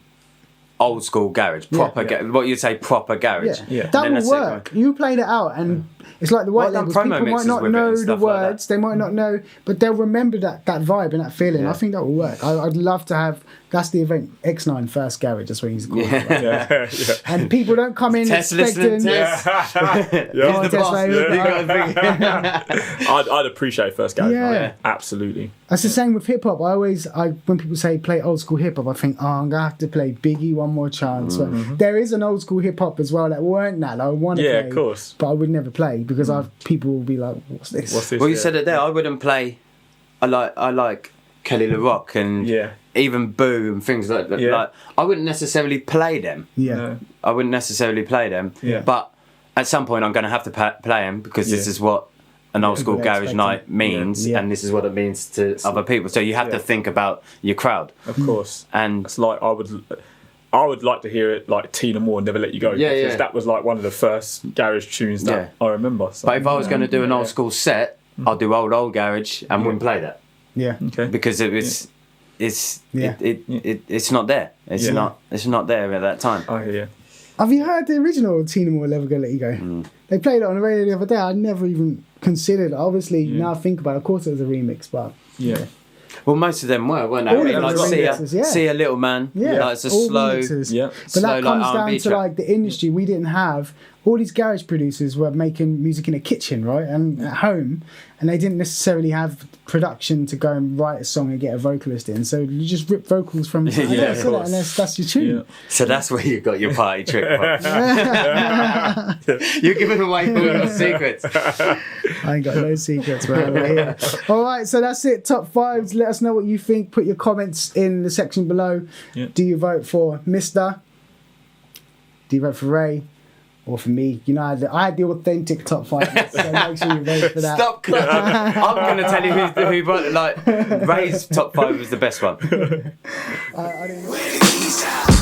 Speaker 2: garage, proper
Speaker 3: Yeah.
Speaker 2: what you'd say proper garage.
Speaker 3: Yeah.
Speaker 1: That
Speaker 2: And then
Speaker 1: will
Speaker 2: the second
Speaker 1: work. You played it out, and It's like the white
Speaker 2: Well, I've
Speaker 1: labels.
Speaker 2: done
Speaker 1: People
Speaker 2: promo
Speaker 1: might
Speaker 2: mixes
Speaker 1: not
Speaker 2: with it and
Speaker 1: know the
Speaker 2: stuff like that.
Speaker 1: words. They might not know, but they'll remember that vibe and that feeling.
Speaker 2: Yeah.
Speaker 1: I think that will work. I'd love to have. That's the event. X9 First Garage. That's what he's called.
Speaker 2: Yeah.
Speaker 1: Right?
Speaker 3: Yeah.
Speaker 1: And people don't come in
Speaker 2: Test listening,
Speaker 1: expecting.
Speaker 2: Test.
Speaker 1: Go on,
Speaker 2: He's the
Speaker 1: Tess,
Speaker 2: boss.
Speaker 1: mate.
Speaker 2: You gotta think-
Speaker 3: I'd appreciate first garage
Speaker 1: Yeah.
Speaker 3: night. Absolutely.
Speaker 1: That's the same with hip hop. When people say play old school hip hop, I think, I'm gonna have to play Biggie One More Chance. But there is an old school hip hop as well that weren't that I want to
Speaker 3: Yeah,
Speaker 1: play.
Speaker 3: of course.
Speaker 1: But I would never play because people will be like, "What's this?"
Speaker 3: What's this?
Speaker 2: Well, you
Speaker 3: Yeah.
Speaker 2: said it there. I wouldn't play. I like Kelly LaRock and
Speaker 3: Yeah.
Speaker 2: even Boo and things like that.
Speaker 3: Yeah.
Speaker 2: Like, I wouldn't necessarily play them.
Speaker 1: Yeah.
Speaker 3: No.
Speaker 2: I wouldn't necessarily play them.
Speaker 3: Yeah.
Speaker 2: But at some point, I'm going to have to play them because this
Speaker 3: Yeah.
Speaker 2: is what an old school
Speaker 1: People
Speaker 2: garage
Speaker 1: expect
Speaker 2: night
Speaker 1: it.
Speaker 2: means,
Speaker 1: Yeah.
Speaker 2: and this is what it means to other people. So you have to
Speaker 3: Yeah.
Speaker 2: think about your crowd.
Speaker 3: Of course.
Speaker 2: And
Speaker 3: It's like I would like to hear it like Tina Moore, Never Let You Go.
Speaker 2: Yeah,
Speaker 3: because
Speaker 2: yeah.
Speaker 3: that was like one of the first garage tunes that I remember. So.
Speaker 2: but if I was going to do an old school set, I'll do old garage and wouldn't play that
Speaker 1: Yeah.
Speaker 3: Okay.
Speaker 2: because it was. It's
Speaker 1: Yeah.
Speaker 2: it's not there. It's
Speaker 3: Yeah.
Speaker 2: not there at that time.
Speaker 3: I hear.
Speaker 1: Have you heard the original Tina Moore Never Gonna Let You Go? They played it on the radio the other day. I never even considered it. Obviously, now I think about it, of course it was a remix, but
Speaker 3: Yeah.
Speaker 2: Well, most of them weren't they?
Speaker 1: All
Speaker 2: I mean,
Speaker 1: of
Speaker 2: like
Speaker 1: them were
Speaker 2: see
Speaker 1: remixes, yeah.
Speaker 2: See a Little Man.
Speaker 1: yeah,
Speaker 2: Like, it's a
Speaker 1: all
Speaker 2: slow.
Speaker 1: remixes.
Speaker 3: Yeah.
Speaker 1: But
Speaker 2: slow,
Speaker 1: that comes
Speaker 2: like,
Speaker 1: down
Speaker 2: R&B
Speaker 1: to
Speaker 2: track.
Speaker 1: like the industry. We didn't have all these garage producers were making music in a kitchen, right, and at home, and they didn't necessarily have production to go and write a song and get a vocalist in. So you just rip vocals from
Speaker 2: Yeah, of course.
Speaker 1: and that's your tune.
Speaker 3: Yeah.
Speaker 2: So that's where you got your party trick from. You're giving away all your secrets.
Speaker 1: I ain't got no secrets, man. We're here. All right, so that's it. Top fives. Let us know what you think. Put your comments in the section below.
Speaker 3: Yeah.
Speaker 1: Do you vote for Mr.? Do you vote for Ray? Or for me? You know, I had the authentic top five, so make sure you vote for that.
Speaker 2: Stop clapping. I'm going to tell you who voted. Like Ray's top 5 was the best one.
Speaker 1: I didn't know.